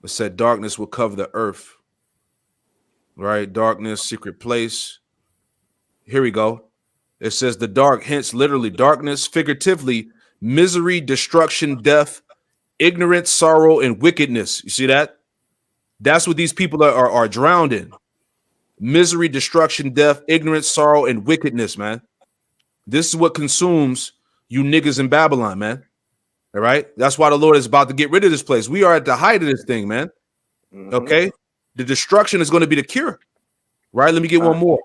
A: It said darkness will cover the earth. Right? Darkness, secret place. Here we go. It says the dark, hence literally darkness, figuratively, misery, destruction, death, ignorance, sorrow, and wickedness. You see that? That's what these people are drowned in. Misery, destruction, death, ignorance, sorrow, and wickedness, man. This is what consumes you niggas in Babylon, man. All right. That's why the Lord is about to get rid of this place. We are at the height of this thing, man. Mm-hmm. Okay. The destruction is going to be the cure. Right. Let me get one more.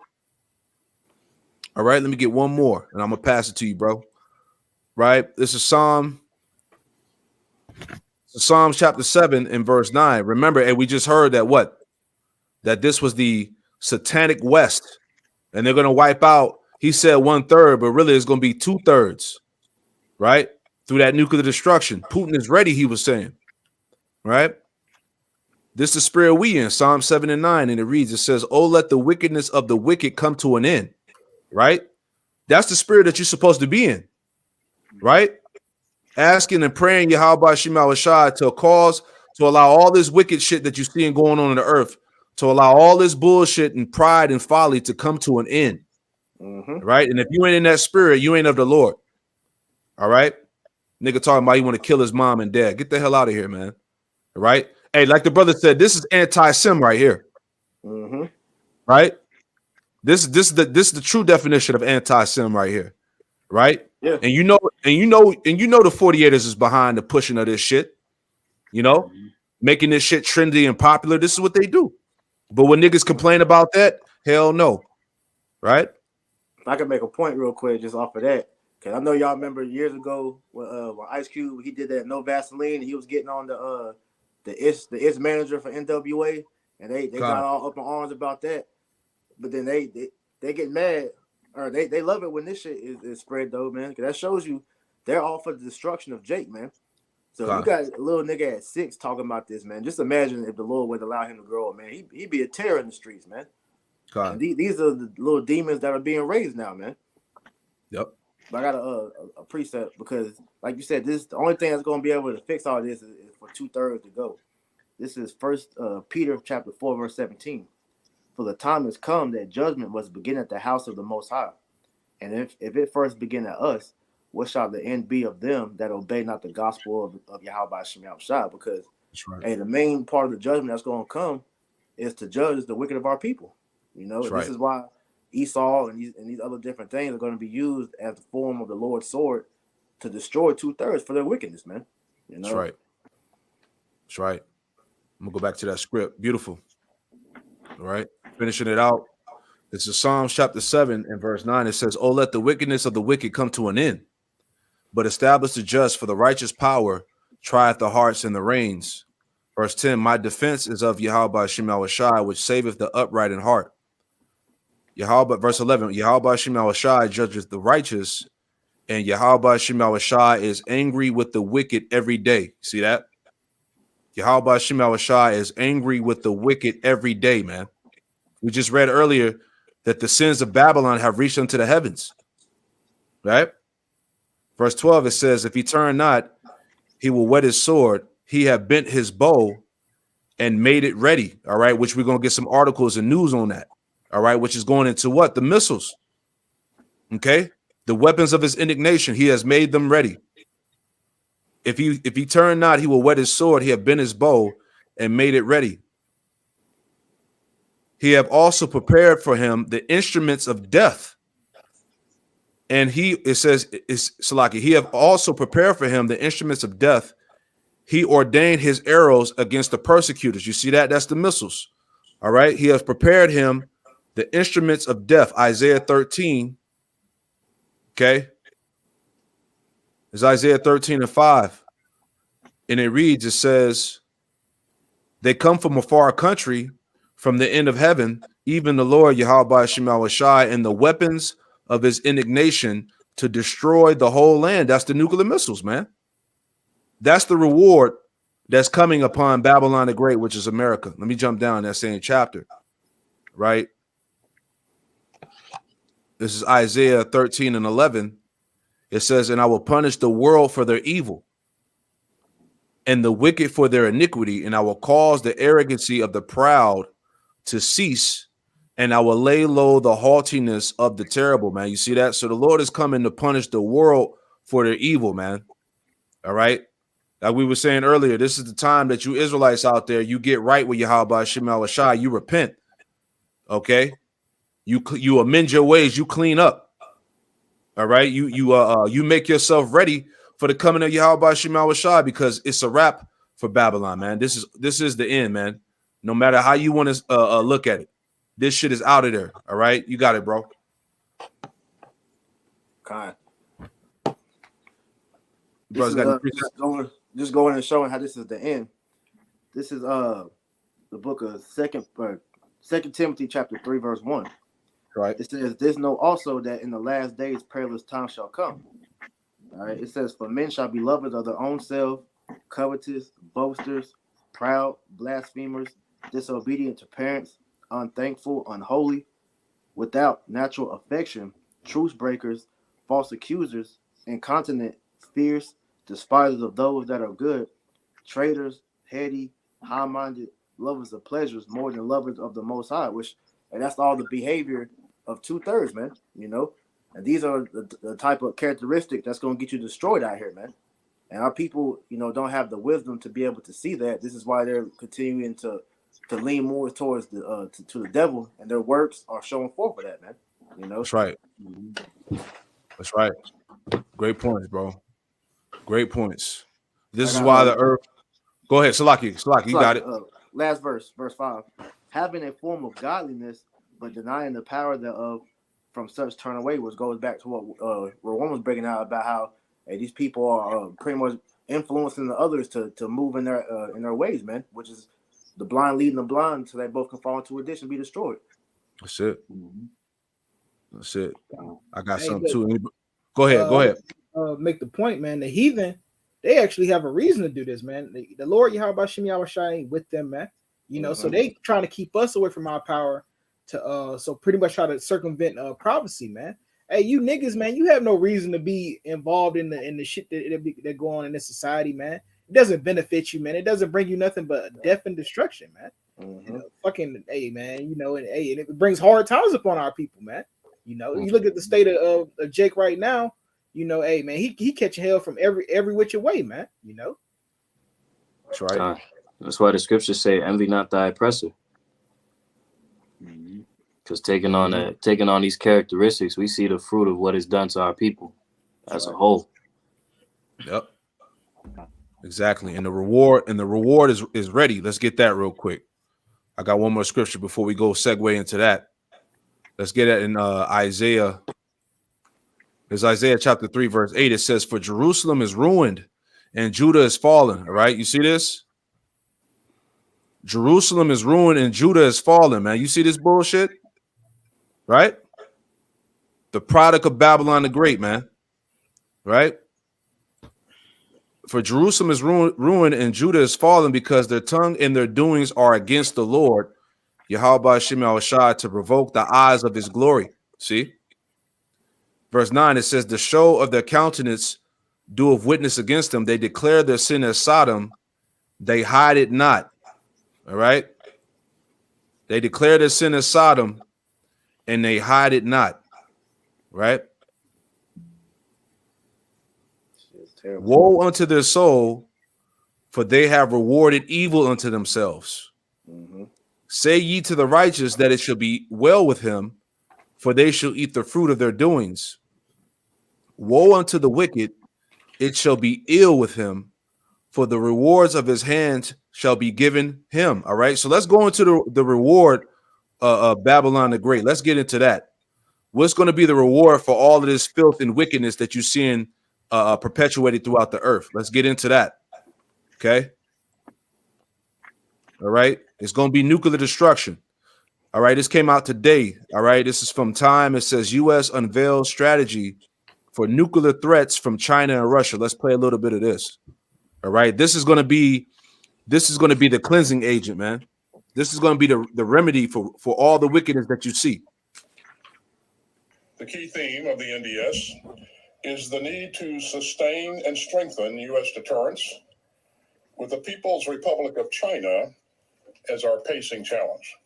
A: All right. Let me get one more and I'm going to pass it to you, bro. Right. This is Psalms chapter 7 and verse 9. Remember, and we just heard that what? That this was the Satanic West. and they're going to wipe out. He said 1/3, but really it's going to be 2/3, right? Through that nuclear destruction. Putin is ready, he was saying, right? This is the spirit we in, Psalm 7 and 9, and it reads, it says, oh, let the wickedness of the wicked come to an end, right? That's the spirit that you're supposed to be in, right? Asking and praying Yahweh Shema Shai to cause, to allow all this wicked shit that you're seeing going on in the earth, to allow all this bullshit and pride and folly to come to an end, right? And if you ain't in that spirit, you ain't of the Lord, all right? Nigga talking about you want to kill his mom and dad. Get the hell out of here, man, all right? Hey, like the brother said, this is anti-sim right here, right? This is the true definition of anti-sim right here, right?
B: Yeah.
A: And you know the 48ers is behind the pushing of this shit, you know, making this shit trendy and popular. This is what they do. But when niggas complain about that, hell no, right?
B: If I could make a point real quick just off of that, because I know y'all remember years ago when Ice Cube, he did that No Vaseline, and he was getting on the its manager for NWA, and they got all up in arms about that. But then they get mad, or they love it when this shit is spread though, man. Because that shows you they're all for the destruction of Jake, man. So you got a little nigga at 6 talking about this, man. Just imagine if the Lord would allow him to grow up, man. He'd be a terror in the streets, man. And these are the little demons that are being raised now, man.
A: Yep.
B: But I got a precept because, like you said, this the only thing that's going to be able to fix all this is for 2/3 to go. This is First Peter chapter 4 verse 17. For the time has come that judgment must begin at the house of the Most High, and if it first begin at us, what shall the end be of them that obey not the gospel of Yahweh Shema Shai? Because hey, the main part of the judgment that's going to come is to judge the wicked of our people. You know, this is why Esau and these other different things are going to be used as the form of the Lord's sword to destroy 2/3 for their wickedness, man. You know? That's right.
A: That's right. I'm gonna go back to that script. Beautiful. All right, finishing it out. This is Psalms chapter 7 and verse 9. It says, "Oh, let the wickedness of the wicked come to an end, but establish the just, for the righteous power trieth the hearts and the reins." Verse 10, "My defense is of Yahweh Shema Shai, which saveth the upright in heart." Yahweh, verse 11, Yahweh Shema Shai judgeth the righteous, and Yahweh Shema Shai is angry with the wicked every day. See that? Yahweh Shema Shai is angry with the wicked every day, man. We just read earlier that the sins of Babylon have reached unto the heavens, right? Verse 12, it says, "If he turn not, he will whet his sword. He have bent his bow and made it ready," all right, which we're going to get some articles and news on that, all right, which is going into what? The missiles, okay? The weapons of his indignation, he has made them ready. If he turn not, he will whet his sword. He have bent his bow and made it ready. He have also prepared for him the instruments of death. And it says, Salaki, he have also prepared for him the instruments of death. He ordained his arrows against the persecutors. You see that? That's the missiles. All right. He has prepared him the instruments of death. Isaiah 13. Okay. It's Isaiah 13 and 5. And it reads, it says, "They come from a far country, from the end of heaven, even the Lord Yahweh Shema Shai, and the weapons of his indignation to destroy the whole land." That's the nuclear missiles, man. That's the reward that's coming upon Babylon the Great, which is America. Let me jump down that same chapter, right? This is Isaiah 13 and 11. It says, "And I will punish the world for their evil, and the wicked for their iniquity, and I will cause the arrogancy of the proud to cease, and I will lay low the haughtiness of the terrible," man. You see that? So the Lord is coming to punish the world for their evil, man. All right. Like we were saying earlier, this is the time that you Israelites out there, you get right with Yahweh Shema Shai, you repent. Okay. You amend your ways, you clean up. All right. You make yourself ready for the coming of Yahweh Shema Shai, because it's a wrap for Babylon, man. This is the end, man. No matter how you want to look at it, this shit is out of there. All right, you got it, bro.
B: God, just going and showing how this is the end. This is the book of Second Timothy chapter 3 verse 1.
A: Right.
B: It says, "This know also that in the last days perilous times shall come." All right. It says, "For men shall be lovers of their own self, covetous, boasters, proud, blasphemers, disobedient to parents, unthankful, unholy, without natural affection, truce breakers, false accusers, incontinent, fierce, despisers of those that are good, traitors, heady, high-minded, lovers of pleasures more than lovers of the Most High." And that's all the behavior of 2/3, man. And these are the type of characteristic that's going to get you destroyed out here, man. And our people, don't have the wisdom to be able to see that. This is why they're continuing to lean more towards to the devil, and their works are showing forth for that, man.
A: That's right. That's right. Great points, bro. Great points. This is why the earth. Go ahead, Salaki, you got it.
B: Last verse 5. "Having a form of godliness, but denying the power thereof, from such turn away," which goes back to what Rowan was breaking out about how these people are pretty much influencing the others to move in their ways, man. Which is the blind leading the blind, so they both can fall into a ditch and be destroyed.
A: That's it. That's it. I got something too. Go ahead.
I: Make the point, man. The heathen, they actually have a reason to do this, man. The Lord Yahweh Shem Yahweh Shai ain't with them, man. So they trying to keep us away from our power to so pretty much try to circumvent prophecy, man. Hey, you niggas, man, you have no reason to be involved in the shit that go on in this society, man. It doesn't benefit you, man. It doesn't bring you nothing but death and destruction, man. Fucking, hey, man, and it brings hard times upon our people, man. You look at the state of Jake right now. Hey, man, he catching hell from every which way, man.
A: That's right.
C: That's why the scriptures say, "Envy not thy oppressor." Because taking on these characteristics, we see the fruit of what is done to our people as a whole.
A: Yep. Exactly. And the reward is ready. Let's get that real quick. I got one more scripture before we go segue into that. Let's get it in Isaiah. There's Isaiah chapter 3, verse 8. It says, "For Jerusalem is ruined and Judah is fallen." All right. You see this? Jerusalem is ruined and Judah is fallen, man. You see this bullshit? Right? The product of Babylon the Great, man. Right? "For Jerusalem is ruined and Judah is fallen, because their tongue and their doings are against the Lord, Yahweh Shem Yahweh Shai, to provoke the eyes of his glory." See? Verse 9, it says, "The show of their countenance doeth witness against them. They declare their sin as Sodom. They hide it not." All right? They declare their sin as Sodom, and they hide it not. Right? "Woe unto their soul, for they have rewarded evil unto themselves. Say ye to the righteous that it shall be well with him, for they shall eat the fruit of their doings. Woe unto the wicked, it shall be ill with him, for the rewards of his hands shall be given him." All right. So let's go into the reward of Babylon the Great. Let's get into that. What's going to be the reward for all of this filth and wickedness that you're seeing perpetuated throughout the earth? Let's get into that. Okay. All right. It's going to be nuclear destruction. All right. This came out today. All right. This is from Time. It says U.S. unveils strategy for nuclear threats from China and Russia. Let's play a little bit of this. All right. This is going to be the cleansing agent, man. This is going to be the remedy for all the wickedness that you see.
L: The key theme of the NDS is the need to sustain and strengthen U.S. deterrence, with the People's Republic of China as our pacing challenge.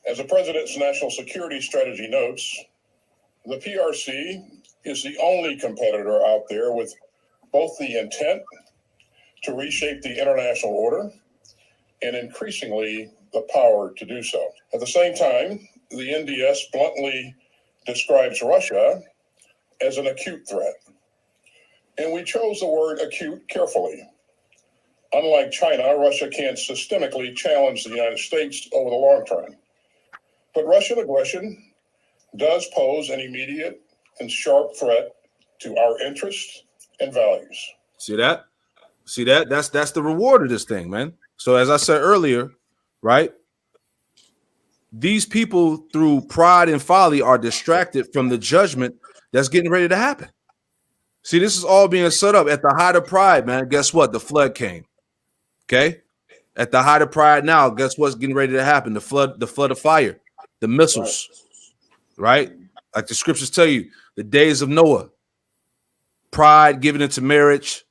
L: As the President's National Security Strategy notes, the PRC is the only competitor out there with both the intent to reshape the international order and increasingly the power to do so. At the same time, the NDS bluntly describes Russia as an acute threat. And we chose the word acute carefully. Unlike China, Russia can't systemically challenge the United States over the long term. But Russian aggression does pose an immediate and sharp threat to our interests and values.
A: See that? That's the reward of this thing, man. So as I said earlier, right? these people through pride and folly are distracted from the judgment that's getting ready to happen. See, this is all being set up at the height of pride, man. Guess what? The flood came. Okay. At the height of pride now, guess what's getting ready to happen? The flood of fire, the missiles, right? Like the scriptures tell you, the days of Noah, pride given into marriage,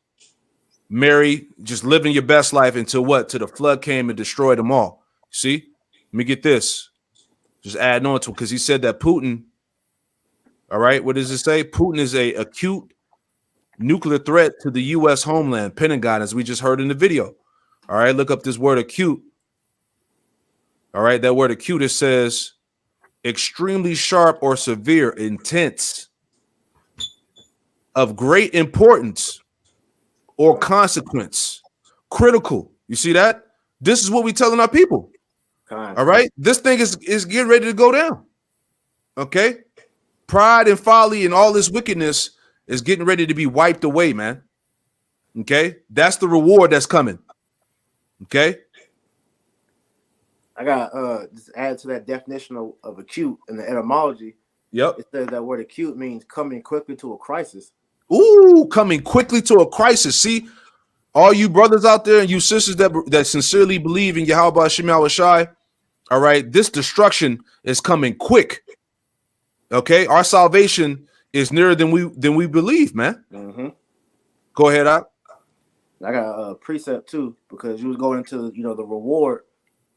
A: Mary just living your best life until what? Till the flood came and destroyed them all. See, let me get this. Just adding on to it, because he said that Putin, all right, what does it say? Putin is a acute nuclear threat to the U.S. homeland, Pentagon, as we just heard in the video. All right, look up this word acute. All right, that word acute, it says extremely sharp or severe, intense, of great importance or consequence, critical. You see that? This is what we're telling our people. All right, this thing is getting ready to go down. Okay, pride and folly and all this wickedness is getting ready to be wiped away, man. Okay, that's the reward that's coming. Okay,
B: I got just add to that definition of acute in the etymology.
A: Yep,
B: it says that word acute means coming quickly to a crisis.
A: Ooh, coming quickly to a crisis. See, all you brothers out there and you sisters that sincerely believe in Yahweh Shem Shai, all right, this destruction is coming quick. Okay, our salvation is nearer than we believe, man.
B: Mm-hmm.
A: Go ahead, I
B: got a precept too, because you was going into the reward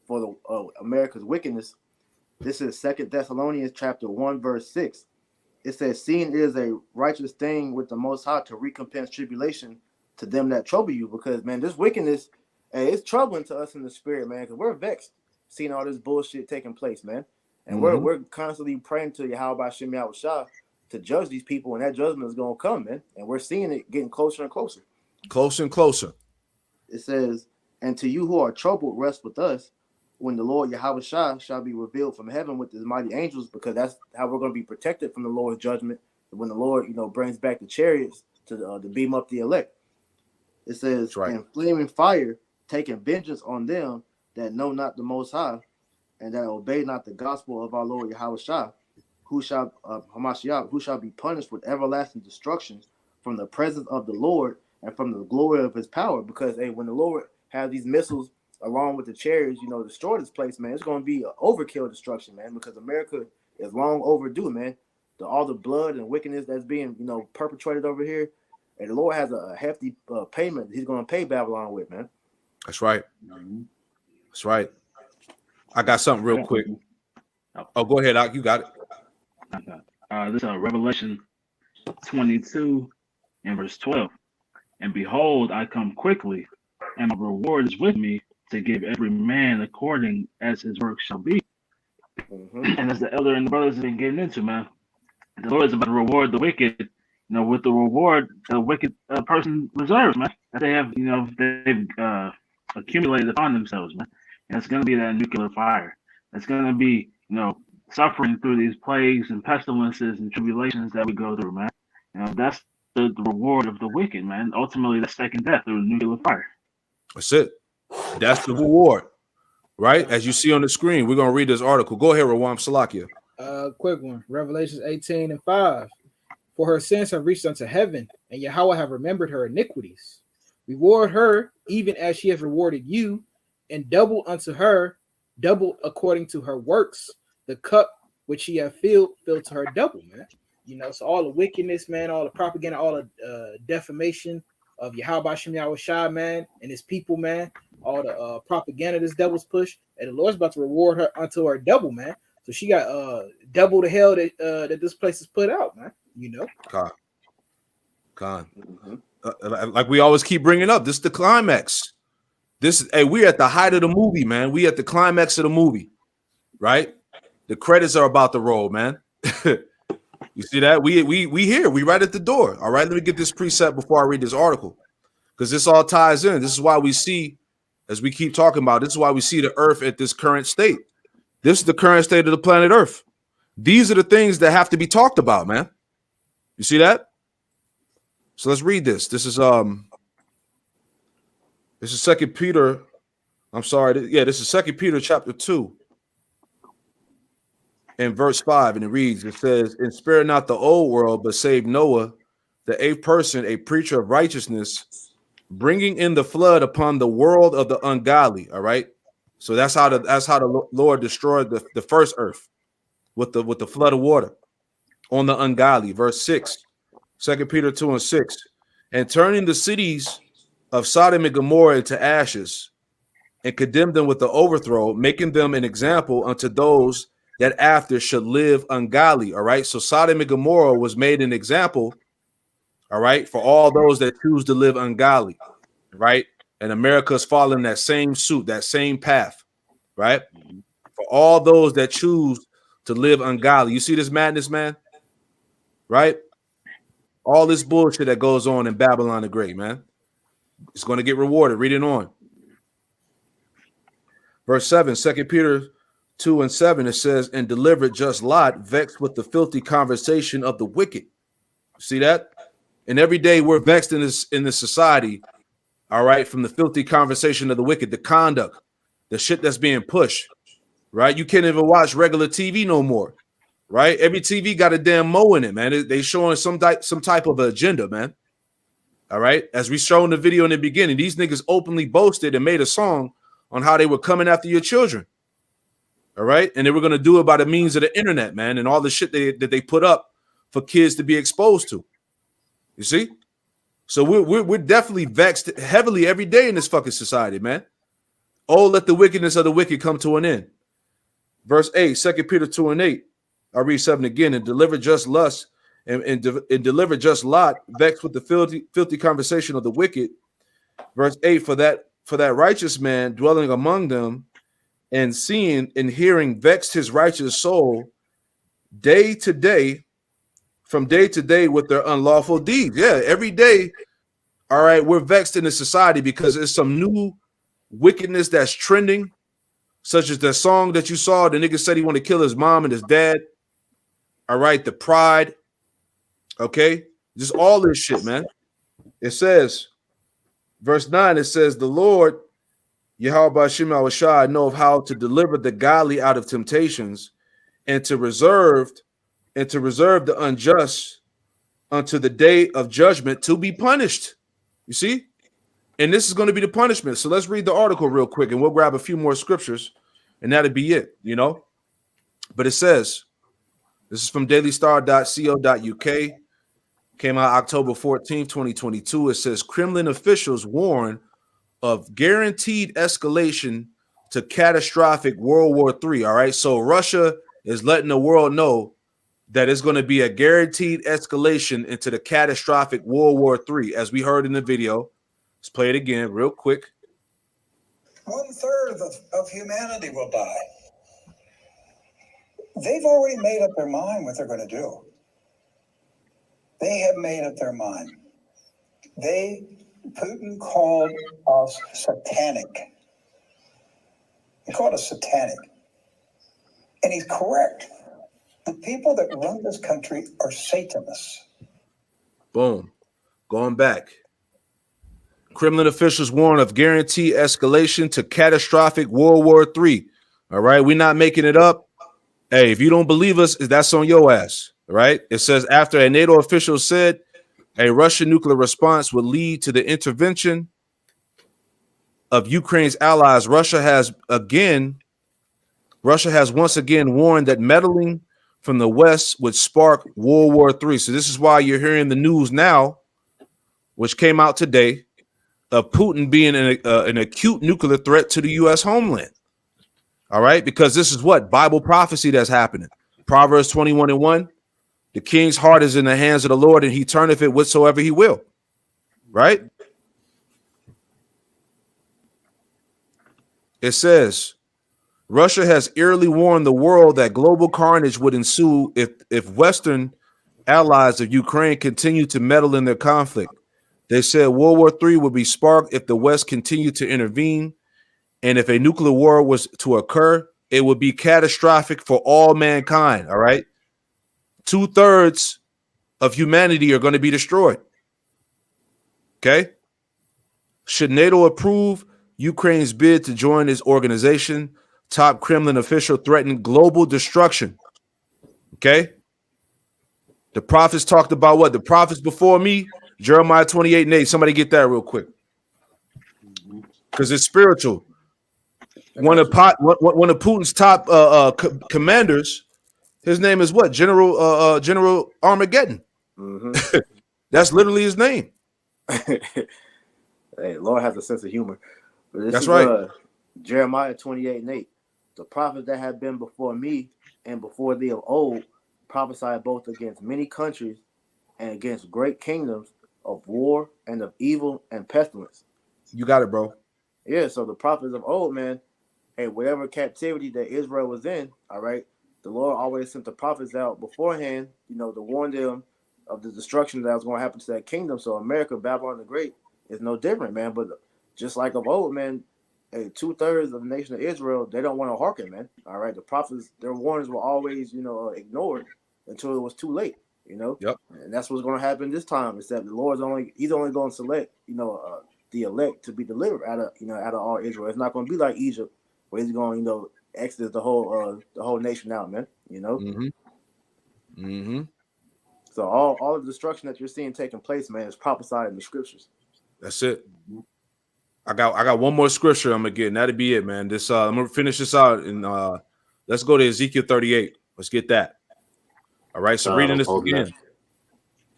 B: for the America's wickedness. This is 2 Thessalonians chapter 1 verse 6. It says, "Seeing it is a righteous thing with the Most High to recompense tribulation to them that trouble you," because man, this wickedness, hey, it's troubling to us in the spirit, man, because we're vexed seeing all this bullshit taking place, man, and we're constantly praying to Yahweh Shem Shai to judge these people, and that judgment is gonna come, man, and we're seeing it getting closer and closer.
A: Closer and closer.
B: It says, "And to you who are troubled, rest with us when the Lord Yahweh Shai shall be revealed from heaven with his mighty angels," because that's how we're going to be protected from the Lord's judgment when the Lord, brings back the chariots to beam up the elect. It says, right, "In flaming fire, taking vengeance on them that know not the Most High, and that obey not the gospel of our Lord Yahweh Shai, who shall Hamashiach, who shall be punished with everlasting destruction from the presence of the Lord and from the glory of his power." Because when the Lord has these missiles along with the chariots, destroy this place, man, it's going to be an overkill destruction, man, because America is long overdue, man. All the blood and wickedness that's being, perpetrated over here, and the Lord has a hefty payment he's going to pay Babylon with, man.
A: That's right. That's right. I got something real quick. Oh, go ahead, Doc. You got it.
J: This is Revelation 22 and verse 12. "And behold, I come quickly, and my reward is with me to give every man according as his work shall be." And as the elder and the brothers have been getting into, man, the Lord is about to reward the wicked, with the reward the wicked person reserves, man, that they have, they've accumulated upon themselves, man. And it's going to be that nuclear fire. It's going to be, suffering through these plagues and pestilences and tribulations that we go through, man. That's the reward of the wicked, man. Ultimately, that's second death through nuclear fire.
A: That's it. That's the reward, right? As you see on the screen, we're going to read this article. Go ahead, Rawam Salakia.
I: Quick one. Revelations 18 and 5. "For her sins have reached unto heaven, and Yahweh have remembered her iniquities. Reward her, even as she has rewarded you, and double unto her, double according to her works. The cup which she have filled to her double," man. So all the wickedness, man, all the propaganda, all the defamation of Yahweh Shem Shai, man, and his people, man, all the propaganda this devil's push, and the Lord's about to reward her unto her double, man. So she got double the hell that this place is put out, man.
A: God. Like we always keep bringing up, this is the climax. We're at the height of the movie, man. We at the climax of the movie, right? The credits are about to roll, man. You see that? We here. We right at the door. All right. Let me get this precept before I read this article, because this all ties in. This is why we see, as we keep talking about, this is why we see the earth at this current state. This is the current state of the planet Earth. These are the things that have to be talked about, man. You see that? So let's read this. This is 2 Peter. I'm sorry. This is 2 Peter chapter 2. in verse 5, and it reads, it says, and spare not the old world, but save Noah, the eighth person, a preacher of righteousness, bringing in the flood upon the world of the ungodly. All right. So that's how the Lord destroyed the first earth with the flood of water on the ungodly. Verse 6, 2 Peter 2 and 6, and turning the cities of Sodom and Gomorrah into ashes, and condemned them with the overthrow, making them an example unto those that after should live ungodly. All right. So Sodom and Gomorrah was made an example, all right, for all those that choose to live ungodly, right? And America's following that same suit, that same path, right? For all those that choose to live ungodly. You see this madness, man? Right? All this bullshit that goes on in Babylon the Great, man. It's going to get rewarded. Read it on. Verse 7, 2 Peter 2 and 7, it says, and delivered just Lot, vexed with the filthy conversation of the wicked. See that? And every day we're vexed in this society, all right, from the filthy conversation of the wicked, the conduct, the shit that's being pushed, right? You can't even watch regular TV no more, right? Every TV got a damn mo in it, man. They showing some type of agenda, man. All right, as we showed in the video in the beginning, these niggas openly boasted and made a song on how they were coming after your children. All right, and they were going to do it by the means of the internet, man, and all the shit that they put up for kids to be exposed to. You see? So we're definitely vexed heavily every day in this fucking society, man. Oh, let the wickedness of the wicked come to an end. Verse 8, 2 Peter 2 and 8. I'll read 7 again. And deliver just lust and deliver just Lot, vexed with the filthy conversation of the wicked. Verse 8, for that righteous man dwelling among them, and seeing and hearing vexed his righteous soul day to day, from day to day with their unlawful deeds. Yeah, every day, all right, we're vexed in the society because there's some new wickedness that's trending, such as the song that you saw. The nigga said he wanted to kill his mom and his dad. All right, the pride. Okay, just all this shit, man. It says, verse 9, it says, the Lord, Yahweh B'Shem Awashai, know of how to deliver the godly out of temptations, and to reserve the unjust unto the day of judgment to be punished. You see? And this is going to be the punishment. So let's read the article real quick and we'll grab a few more scriptures and that'll be it, you know? But it says, this is from dailystar.co.uk, came out October 14th, 2022. It says, Kremlin officials warn of guaranteed escalation to catastrophic World War III. All right. So Russia is letting the world know that it's going to be a guaranteed escalation into the catastrophic World War III, as we heard in the video. Let's play it again real quick.
K: 1/3 of humanity will die. They've already made up their mind what they're going to do. They have made up their mind. Putin called us satanic. He called us satanic. And he's correct. The people that run this country are Satanists.
A: Boom. Going back. Kremlin officials warn of guaranteed escalation to catastrophic World War III. All right. We're not making it up. Hey, if you don't believe us, that's on your ass. All right. It says after a NATO official said a Russian nuclear response would lead to the intervention of Ukraine's allies, Russia has once again warned that meddling from the West would spark World War III. So this is why you're hearing the news now, which came out today, of Putin being an acute nuclear threat to the U.S. homeland. All right, because this is what Bible prophecy that's happening. Proverbs 21:1. The king's heart is in the hands of the Lord, and he turneth it whatsoever he will. Right? It says, Russia has eerily warned the world that global carnage would ensue if Western allies of Ukraine continue to meddle in their conflict. They said World War III would be sparked if the West continued to intervene, and if a nuclear war was to occur, it would be catastrophic for all mankind. All right. 2/3 of humanity are going to be destroyed. Okay. Should NATO approve Ukraine's bid to join this organization? Top Kremlin official threatened global destruction. Okay. The prophets talked about what? The prophets before me, Jeremiah 28:8. Somebody get that real quick. Because it's spiritual. One of Putin's top commanders, his name is what? General Armageddon.
B: Mm-hmm.
A: That's literally his name.
B: Hey, Lord has a sense of humor. But this
A: That's
B: is
A: right.
B: Jeremiah 28:8. The prophets that have been before me and before thee of old prophesied both against many countries and against great kingdoms of war and of evil and pestilence.
A: You got it, bro.
B: Yeah, so the prophets of old, man, hey, whatever captivity that Israel was in, all right, the Lord always sent the prophets out beforehand, to warn them of the destruction that was going to happen to that kingdom. So America, Babylon the Great, is no different, man. But just like of old, man, hey, 2/3 of the nation of Israel, they don't want to hearken, man. All right, the prophets, their warnings were always, ignored until it was too late,
A: Yep.
B: And that's what's going to happen this time. Is that the Lord's he's only going to select, the elect to be delivered out of all Israel. It's not going to be like Egypt, where he's going, exodus the whole nation out, man.
A: Mm-hmm. Mm-hmm.
B: So all the destruction that you're seeing taking place, man, is prophesied in the scriptures.
A: That's it. I got one more scripture I'm gonna get, and that'll be it, man. This I'm gonna finish this out, and let's go to Ezekiel 38. Let's get that. All right. So reading this again.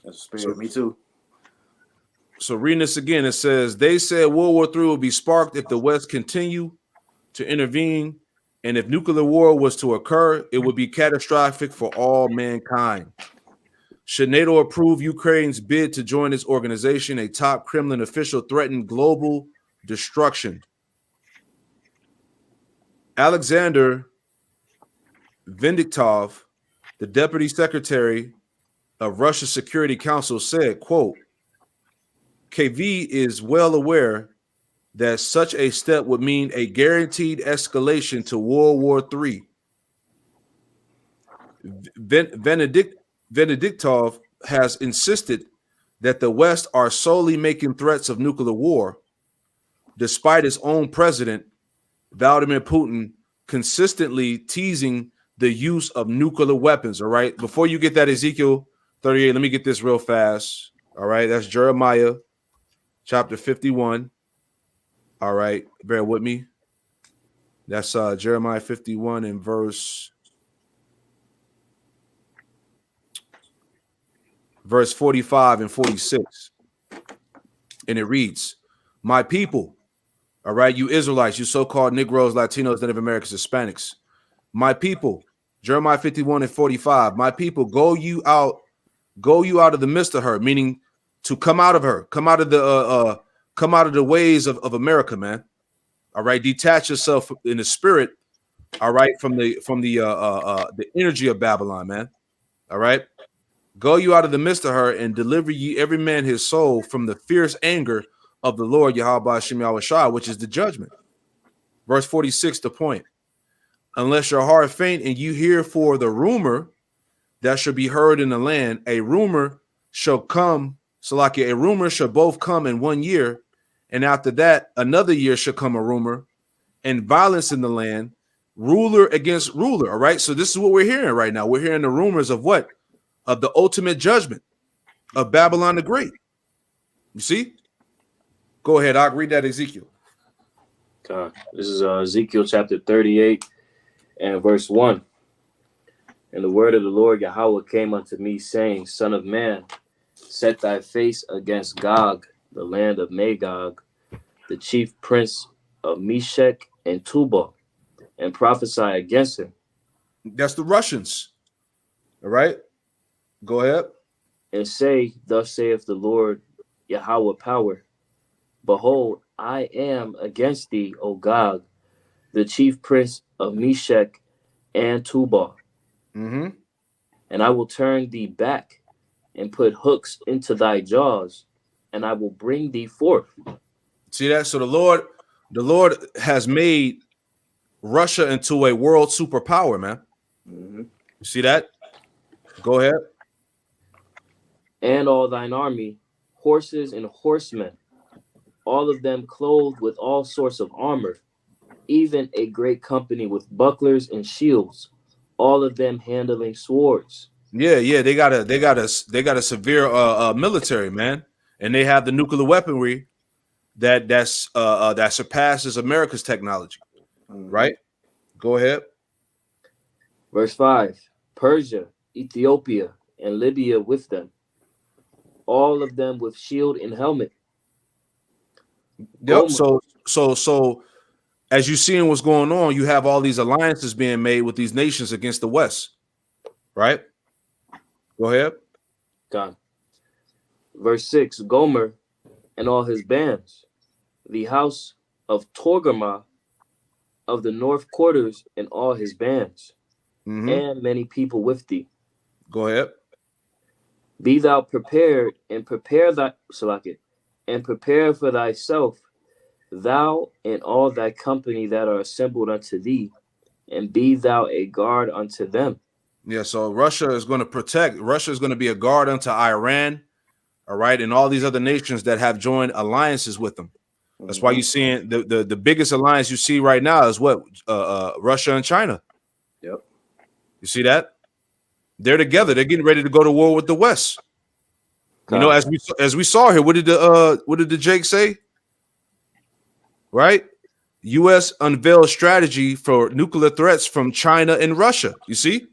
B: That's a spirit. Me too.
A: So reading this again, it says, they said World War III will be sparked if the West continue to intervene, and if nuclear war was to occur, it would be catastrophic for all mankind. Should NATO approve Ukraine's bid to join this organization, a top Kremlin official threatened global destruction. Alexander Vindictov, the deputy secretary of Russia's Security Council, said, quote, KV is well aware that such a step would mean a guaranteed escalation to World War III. Venediktov has insisted that the West are solely making threats of nuclear war, despite his own president, Vladimir Putin, consistently teasing the use of nuclear weapons. All right. Before you get that Ezekiel 38, let me get this real fast. All right. That's Jeremiah chapter 51. All right. Bear with me. That's Jeremiah 51 and verse 45 and 46. And it reads, my people, all right, you Israelites, you so-called Negroes, Latinos, Native Americans, Hispanics, my people, Jeremiah 51 and 45, my people, go you out of the midst of her, meaning to come out of her, come out of the ways of America, man. All right, detach yourself in the spirit, all right, from the energy of Babylon, man. All right. Go you out of the midst of her and deliver ye every man his soul from the fierce anger of the Lord Yahweh Hashem Yahweh Shai, which is the judgment. Verse 46, the point. Unless your heart faint and you hear for the rumor that shall be heard in the land, a rumor shall come, Salakia, a rumor shall both come in 1 year, and after that, another year shall come a rumor, and violence in the land, ruler against ruler. All right. So this is what we're hearing right now. We're hearing the rumors of what? Of the ultimate judgment of Babylon the Great. You see? Go ahead, I'll read that Ezekiel.
C: This is Ezekiel chapter 38 and verse 1. And the word of the Lord Yahweh came unto me, saying, Son of man, set thy face against Gog, the land of Magog, the chief prince of Meshech and Tubal, and prophesy against him.
A: That's the Russians. All right. Go ahead.
C: And say, thus saith the Lord Yahweh power, behold, I am against thee, O Gog, the chief prince of Meshech and Tubal.
A: Mm-hmm.
C: And I will turn thee back and put hooks into thy jaws, and I will bring thee forth.
A: See that? So the Lord has made Russia into a world superpower, man.
B: Mm-hmm.
A: You see that? Go ahead.
C: And all thine army, horses and horsemen, all of them clothed with all sorts of armor, even a great company with bucklers and shields, all of them handling swords.
A: Yeah, they got a severe military, man, and they have the nuclear weaponry that surpasses America's technology. Right? Go ahead.
C: Verse 5, Persia, Ethiopia, and Libya with them, all of them with shield and helmet.
A: Yep. So as you seeing what's going on, you have all these alliances being made with these nations against the West. Right? Go ahead.
C: God. Verse 6, Gomer and all his bands, the house of Togarmah of the north quarters and all his bands, and many people with thee.
A: Go ahead.
C: Be thou prepared and prepare for thyself, thou and all thy company that are assembled unto thee, and be thou a guard unto them.
A: Yeah, so Russia is going to protect. Russia is going to be a guard unto Iran, all right, and all these other nations that have joined alliances with them. That's why you're seeing the biggest alliance you see right now is what Russia and China.
B: Yep.
A: You see that? They're together. They're getting ready to go to war with the West. You know, as we saw here, what did the Jake say? Right? U.S. unveiled strategy for nuclear threats from China and Russia. You see?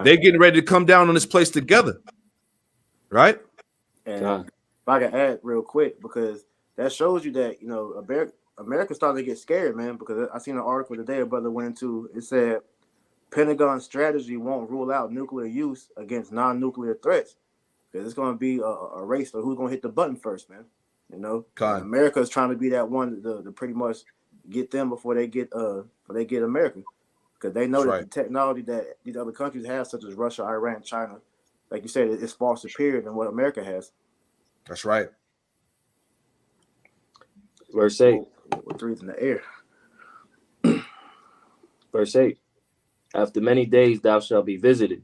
A: They're getting ready to come down on this place together. Right?
B: And if I can add real quick, because that shows you that, you know, America's starting to get scared, man, because I seen an article today a brother went into. It said Pentagon strategy won't rule out nuclear use against non-nuclear threats, because it's going to be a race for who's going to hit the button first, man. You know, America is trying to be that one to pretty much get them before they get America, because they know that the technology that these other countries have, such as Russia, Iran, China, like you said, it's far superior than what America has.
A: That's right.
C: Verse 8.
B: With threes in the air.
C: Verse 8. After many days thou shalt be visited.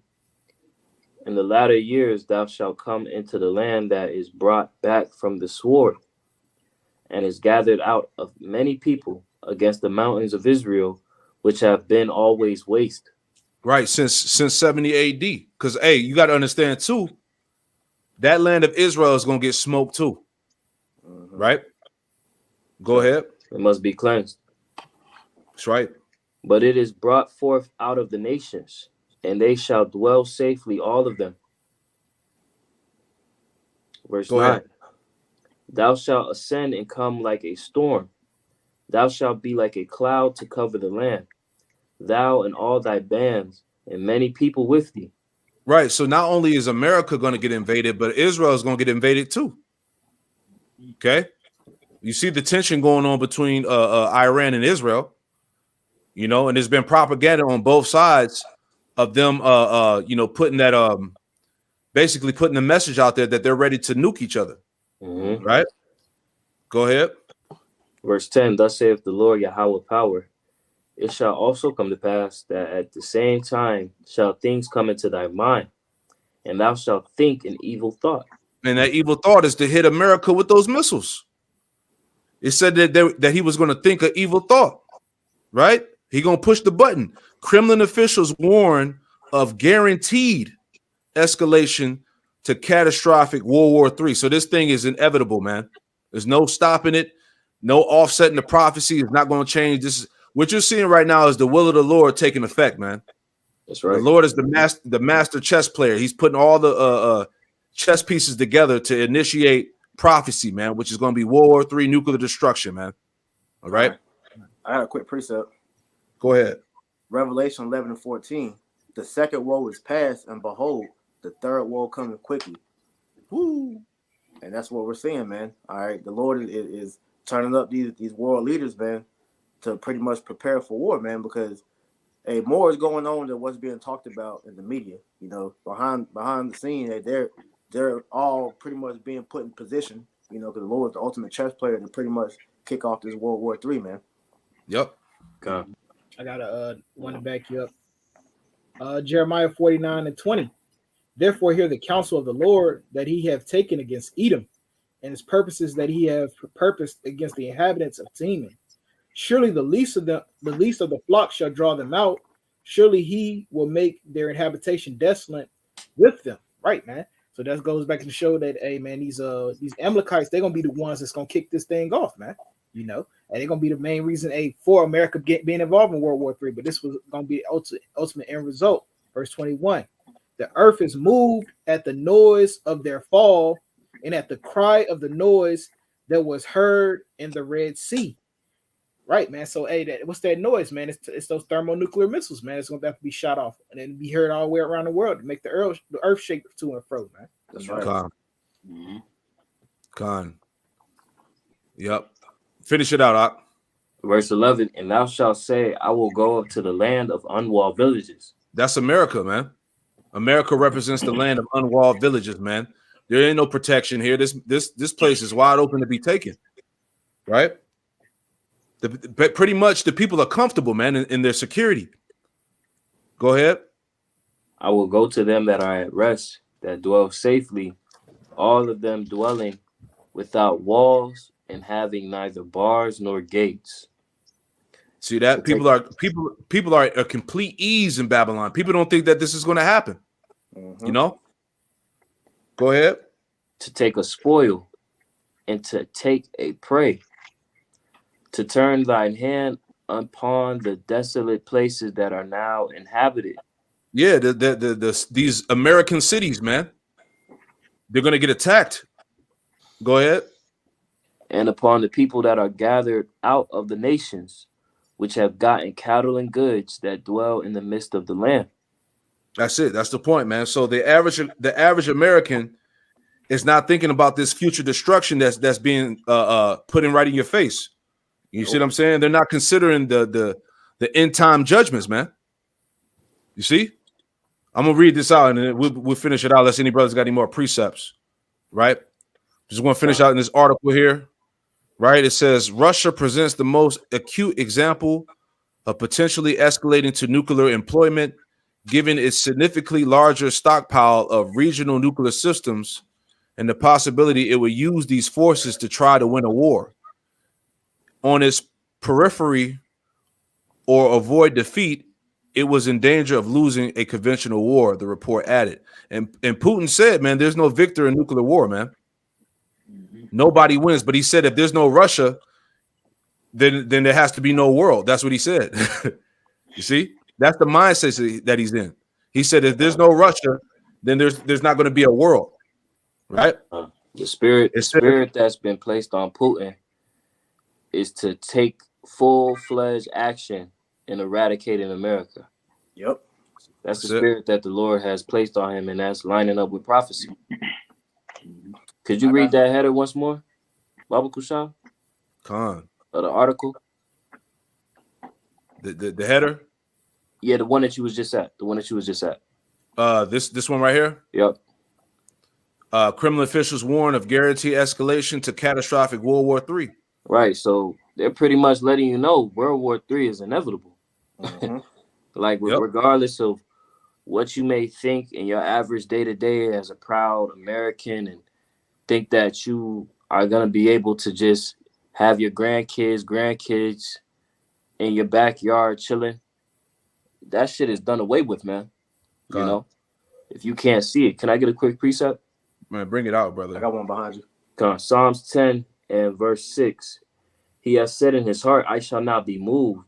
C: In the latter years thou shalt come into the land that is brought back from the sword, and is gathered out of many people against the mountains of Israel, which have been always waste.
A: Right, since 70 AD. Because, hey, you got to understand, too, that land of Israel is going to get smoked, too. Right? Go ahead.
C: It must be cleansed.
A: That's right.
C: But it is brought forth out of the nations, and they shall dwell safely, all of them. Verse 9. Thou shalt ascend and come like a storm. Thou shalt be like a cloud to cover the land. Thou and all thy bands, and many people with thee.
A: Right. So not only is America going to get invaded, but Israel is going to get invaded too. Okay. You see the tension going on between Iran and Israel, you know, and there's been propaganda on both sides of them, putting that, basically putting the message out there that they're ready to nuke each other. Right. Go ahead.
C: Verse 10, thus saith the Lord Yahweh power. It shall also come to pass that at the same time shall things come into thy mind, and thou shalt think an evil thought.
A: And that evil thought is to hit America with those missiles. It said that he was going to think an evil thought, right? He going to push the button. Kremlin officials warn of guaranteed escalation to catastrophic World War III. So this thing is inevitable, man. There's no stopping it. No offsetting the prophecy. Is not going to change. This is what you're seeing right now is the will of the Lord taking effect, man.
C: That's right.
A: The Lord is the master chess player. He's putting all the chess pieces together to initiate prophecy, man, which is going to be World War III nuclear destruction, man. All right.
B: I had a quick precept.
A: Go ahead.
B: Revelation 11:14. The second woe is past, and behold, the third woe coming quickly.
A: Woo.
B: And that's what we're seeing, man. All right. The Lord is turning up these world leaders, man, to pretty much prepare for war, man, because more is going on than what's being talked about in the media. You know, behind the scene, they're all pretty much being put in position, you know, because the Lord is the ultimate chess player to pretty much kick off this World War III, man.
A: Yep.
C: Okay.
I: I got one to back you up. Jeremiah 49:20. Therefore hear the counsel of the Lord that he hath taken against Edom, and his purposes that he hath purposed against the inhabitants of Teman. Surely the least of the flock shall draw them out, surely he will make their inhabitation desolate with them. Right, man. So that goes back to show that, hey, man, these Amalekites, they're gonna be the ones that's gonna kick this thing off, man. You know, and they're gonna be the main reason, for America being involved in World War III. But this was gonna be the ultimate end result. Verse 21: the earth is moved at the noise of their fall, and at the cry of the noise that was heard in the Red Sea. Right, man. So, hey, what's that noise, man? It's those thermonuclear missiles, man. It's gonna have to be shot off and then be heard all the way around the world to make the earth shake to and fro, man.
B: That's right.
A: Con. Yep. Finish it out, Ak.
C: Verse 11, and thou shalt say, I will go up to the land of unwalled villages.
A: That's America, man. America represents the land of unwalled villages, man. There ain't no protection here. This place is wide open to be taken, right? Pretty much the people are comfortable, man, in their security. Go ahead.
C: I will go to them that are at rest, that dwell safely, all of them dwelling without walls and having neither bars nor gates.
A: See that? People are at complete ease in Babylon. People don't think that this is going to happen. You know? Go ahead.
C: To take a spoil and to take a prey, to turn thine hand upon the desolate places that are now inhabited.
A: Yeah, these American cities, man. They're going to get attacked. Go ahead.
C: And upon the people that are gathered out of the nations, which have gotten cattle and goods that dwell in the midst of the land.
A: That's it. That's the point, man. So the average American is not thinking about this future destruction that's being put in right in your face. You see what I'm saying? They're not considering the end time judgments, man. You see? I'm gonna read this out and then we'll finish it out. Unless any brothers got any more precepts, right? Just want to finish out in this article here, right? It says Russia presents the most acute example of potentially escalating to nuclear employment, given its significantly larger stockpile of regional nuclear systems and the possibility it would use these forces to try to win a war. On its periphery or avoid defeat, it was in danger of losing a conventional war, the report added. And Putin said, man, there's no victor in nuclear war, man. Nobody wins. But he said if there's no Russia, then there has to be no world. That's what he said. You see? That's the mindset that he's in. He said if there's no Russia, then there's not going to be a world. Right?
C: The spirit that's been placed on Putin is to take full-fledged action in eradicating America.
B: Yep.
C: That's the spirit that the Lord has placed on him, and that's lining up with prophecy. Could you read that header once more, Baba Kushan?
A: Khan.
C: Of the article?
A: The header?
C: Yeah, the one that you was just at.
A: This one right here?
C: Yep.
A: Kremlin officials warn of guaranteed escalation to catastrophic World War III.
C: Right, so they're pretty much letting you know World War III is inevitable. Regardless of what you may think in your average day-to-day as a proud American and think that you are going to be able to just have your grandkids in your backyard chilling, that shit is done away with, man. You know, if you can't see it. Can I get a quick precept?
A: Man, bring it out, brother.
B: I got one behind you.
C: Come on. Psalms 10 and verse 6. He has said in his heart, I shall not be moved,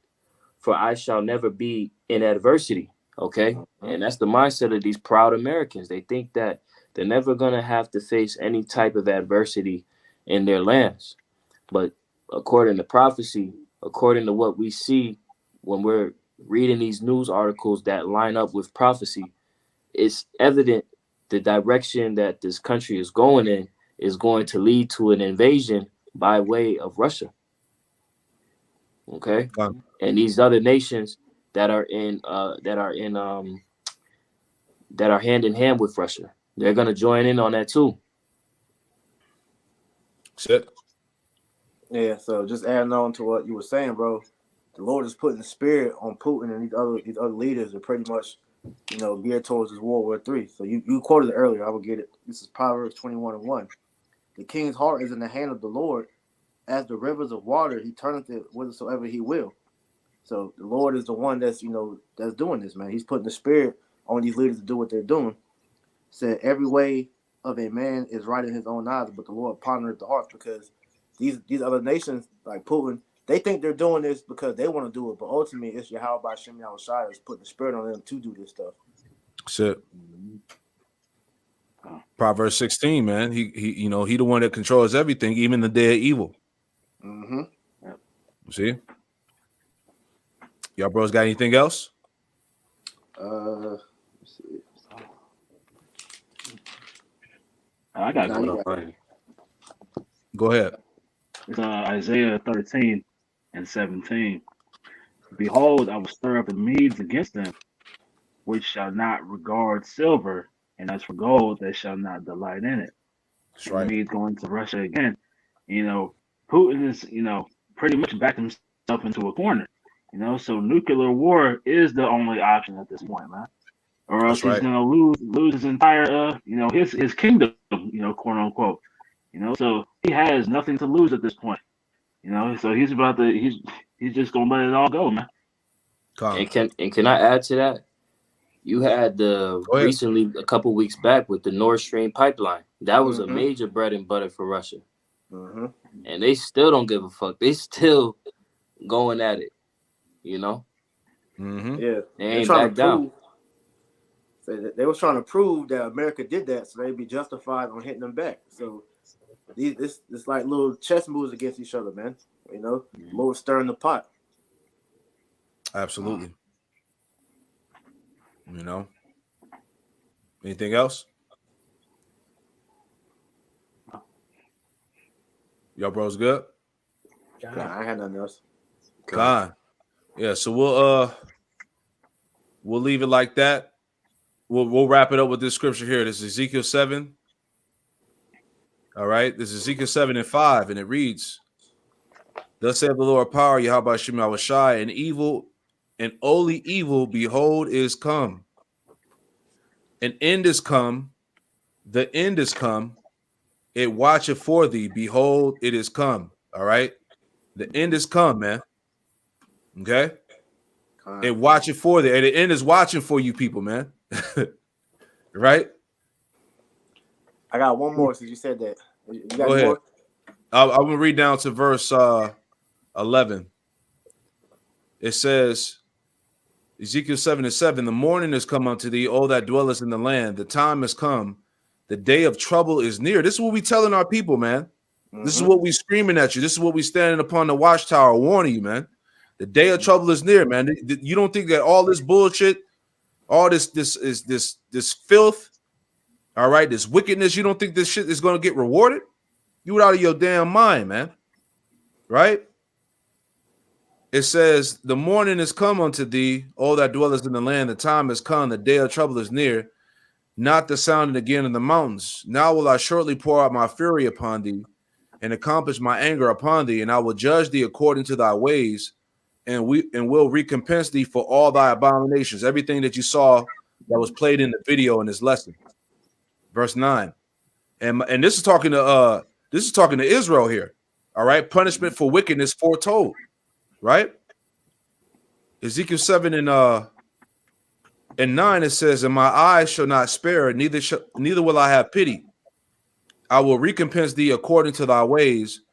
C: for I shall never be in adversity. Okay? And that's the mindset of these proud Americans. They think that they're never going to have to face any type of adversity in their lands. But according to prophecy, according to what we see when we're reading these news articles that line up with prophecy, it's evident the direction that this country is going in is going to lead to an invasion by way of Russia. Okay? And these other nations that are hand in hand with Russia, they're going to join in on that too.
A: Shit.
B: Yeah, so just adding on to what you were saying, bro, the Lord is putting the spirit on Putin and these other leaders are pretty much, geared towards this World War III. So you quoted it earlier. I will get it. This is Proverbs 21:1. The king's heart is in the hand of the Lord. As the rivers of water, he turneth it whithersoever he will. So the Lord is the one that's that's doing this, man. He's putting the spirit on these leaders to do what they're doing. Said every way of a man is right in his own eyes, but the Lord pondereth the hearts, because these other nations like Putin, they think they're doing this because they want to do it, but ultimately it's Yahweh by Shem Yahushua is putting the spirit on them to do this stuff.
A: That's it. Proverbs 16, man. He he the one that controls everything, even the day of evil.
B: Mm-hmm.
A: See? Y'all bros got anything else?
B: Let's see.
J: I got
B: Now
J: to
B: you
J: go.
B: got-
A: Go ahead.
J: It's Isaiah 13 and 17. Behold, I will stir up the Medes against them, which shall not regard silver, and as for gold, they shall not delight in it.
A: That's
J: And
A: right.
J: the Medes going to Russia again. Putin is, pretty much backed himself into a corner. So nuclear war is the only option at this point, man. Or else
A: That's
J: he's
A: right.
J: gonna lose his entire his kingdom, quote unquote. So he has nothing to lose at this point. So he's just gonna let it all go, man.
A: Calm.
C: And can I add to that? You had
A: Go ahead.
C: recently a couple weeks back with the Nord Stream pipeline. That was a
B: Mhm.
C: major bread and butter for Russia,
B: Mm-hmm.
C: and they still don't give a fuck. They still going at it.
A: Mm-hmm.
B: Yeah,
C: They
B: they're
C: ain't
B: trying
C: back
B: to
C: down.
B: prove. They was trying to prove that America did that, so they'd be justified on hitting them back. So this like little chess moves against each other, man. Lord stirring the pot.
A: Absolutely. Anything else? Y'all bros good?
B: Nah, I had nothing else.
A: Con. Yeah, so we'll leave it like that. We'll wrap it up with this scripture here. This is Ezekiel 7. All right. This is Ezekiel 7 and 5, and it reads, Thus saith the Lord of power, Yahweh Shem Yahushai, and evil, and only evil, behold, is come. An end is come, the end is come, it watcheth for thee, behold, it is come. All right. The end is come, man. Okay. It watcheth for thee. And the end is watching for you people, man. Right?
B: I got one more since you said that. You got
A: Go
B: any
A: ahead.
B: more?
A: I'm going to read down to verse 11. It says, Ezekiel 7 and 7, the morning is come unto thee, O that dwellest in the land. The time has come. The day of trouble is near. This is what we telling our people, man.
B: Mm-hmm.
A: This is what we screaming at you. This is what we standing upon the watchtower warning you, man. The day of trouble is near, man. You don't think that all this bullshit, all this filth, all right, this wickedness, you don't think this shit is going to get rewarded? You out of your damn mind, man. Right? It says, the morning is come unto thee, all that dwellest in the land. The time is come. The day of trouble is near. Not the sounding again in the mountains. Now will I shortly pour out my fury upon thee and accomplish my anger upon thee, and I will judge thee according to thy ways, and will recompense thee for all thy abominations. Everything that you saw that was played in the video in this lesson. Verse 9. And this is talking to Israel here. All right. Punishment for wickedness foretold. Right? Ezekiel 7 and 9, it says, and my eyes shall not spare, neither will I have pity. I will recompense thee according to thy ways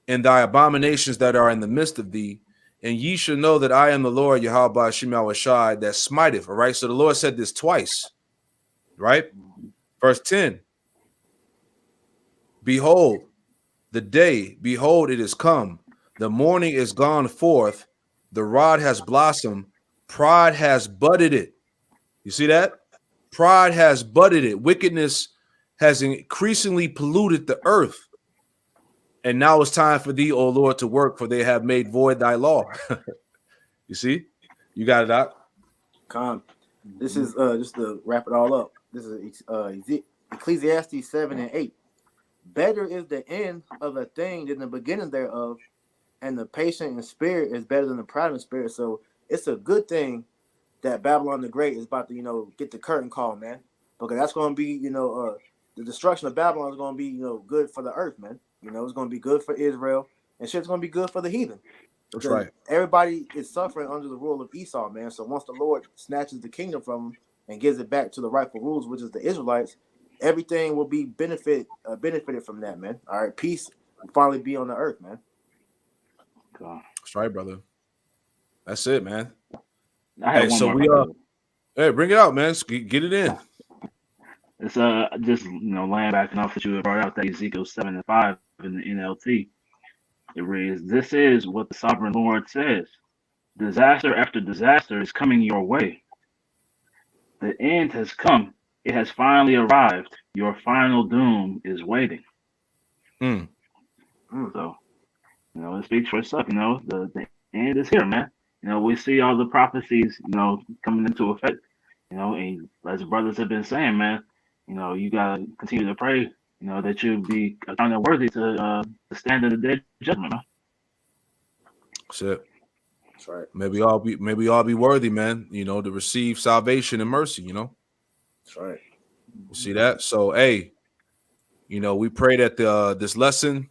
A: and thy abominations that are in the midst of thee. And ye shall know that I am the Lord, Yahweh Shem Yahushai, that smiteth. All right. So the Lord said this twice. Right? Verse 10. Behold, the day, behold, it is come. The morning is gone forth. The rod has blossomed. Pride has budded it. You see that? Pride has budded it. Wickedness has increasingly polluted the earth. And now it's time for thee, O Lord, to work, for they have made void thy law. You see? You got it out.
B: This is just to wrap it all up. This is Ecclesiastes 7 and 8. Better is the end of a thing than the beginning thereof, and the patient in spirit is better than the proud in spirit. So it's a good thing that Babylon the Great is about to, get the curtain call, man. Because that's going to be, the destruction of Babylon is going to be, good for the earth, man. It's going to be good for Israel, and shit's going to be good for the heathen. Because
A: right.
B: everybody is suffering under the rule of Esau, man. So once the Lord snatches the kingdom from them and gives it back to the rightful rulers, which is the Israelites, everything will be benefited from that, man. All right, peace will finally be on the earth, man.
A: That's right, brother. That's it, man.
J: I had one more.
A: Hey, bring it out, man. Get it in.
J: It's just laying back off that you brought out that Ezekiel 7:5 in the NLT. It reads, "This is what the sovereign Lord says: disaster after disaster is coming your way. The end has come. It has finally arrived. Your final doom is waiting." So, it speaks for itself. The end is here, man. We see all the prophecies, coming into effect. And as brothers have been saying, man, you gotta continue to pray, that you be accounted worthy to stand in the day of judgment, man.
A: That's it.
B: That's right.
A: Maybe all be worthy, man, to receive salvation and mercy,
B: That's right.
A: You see that? So, hey, we pray that this lesson,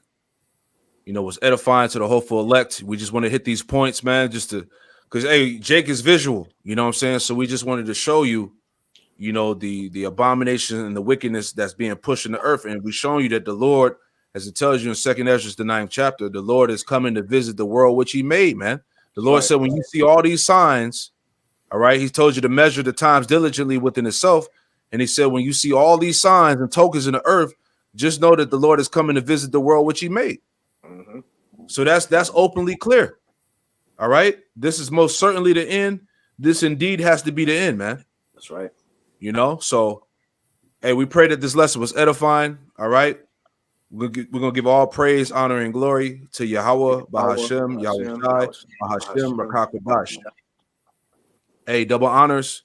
A: was edifying to the hopeful elect. We just want to hit these points, man, because, hey, Jake is visual, you know what I'm saying? So we just wanted to show you, the abomination and the wickedness that's being pushed in the earth. And we're showing you that the Lord, as it tells you in 2 Ezra, the 9th chapter, the Lord is coming to visit the world which he made, man. The Lord said, when you see all these signs, all right, he told you to measure the times diligently within itself. And he said, when you see all these signs and tokens in the earth, just know that the Lord is coming to visit the world which he made.
B: Mm-hmm.
A: So that's openly clear. All right. This is most certainly the end. This indeed has to be the end, man.
B: That's right.
A: So, hey, we pray that this lesson was edifying. All right. We're going to give all praise, honor, and glory to Yahweh, Bahashem, Yahweh Shai, Bahashem, Rakakwadash. Hey, double honors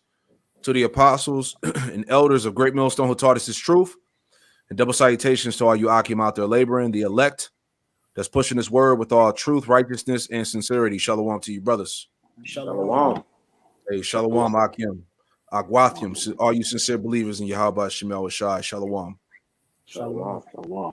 A: to the apostles and elders of Great Millstone who taught us this truth. And double salutations to all you Akim out there laboring, the elect that's pushing this word with all truth, righteousness, and sincerity. Shalom to you, brothers.
B: Shalom.
A: Hey, Shalom, Akim. Agwathium, all you sincere believers in Yahweh Shemel Shai. Shalom.
B: Shalom.
J: Shalom.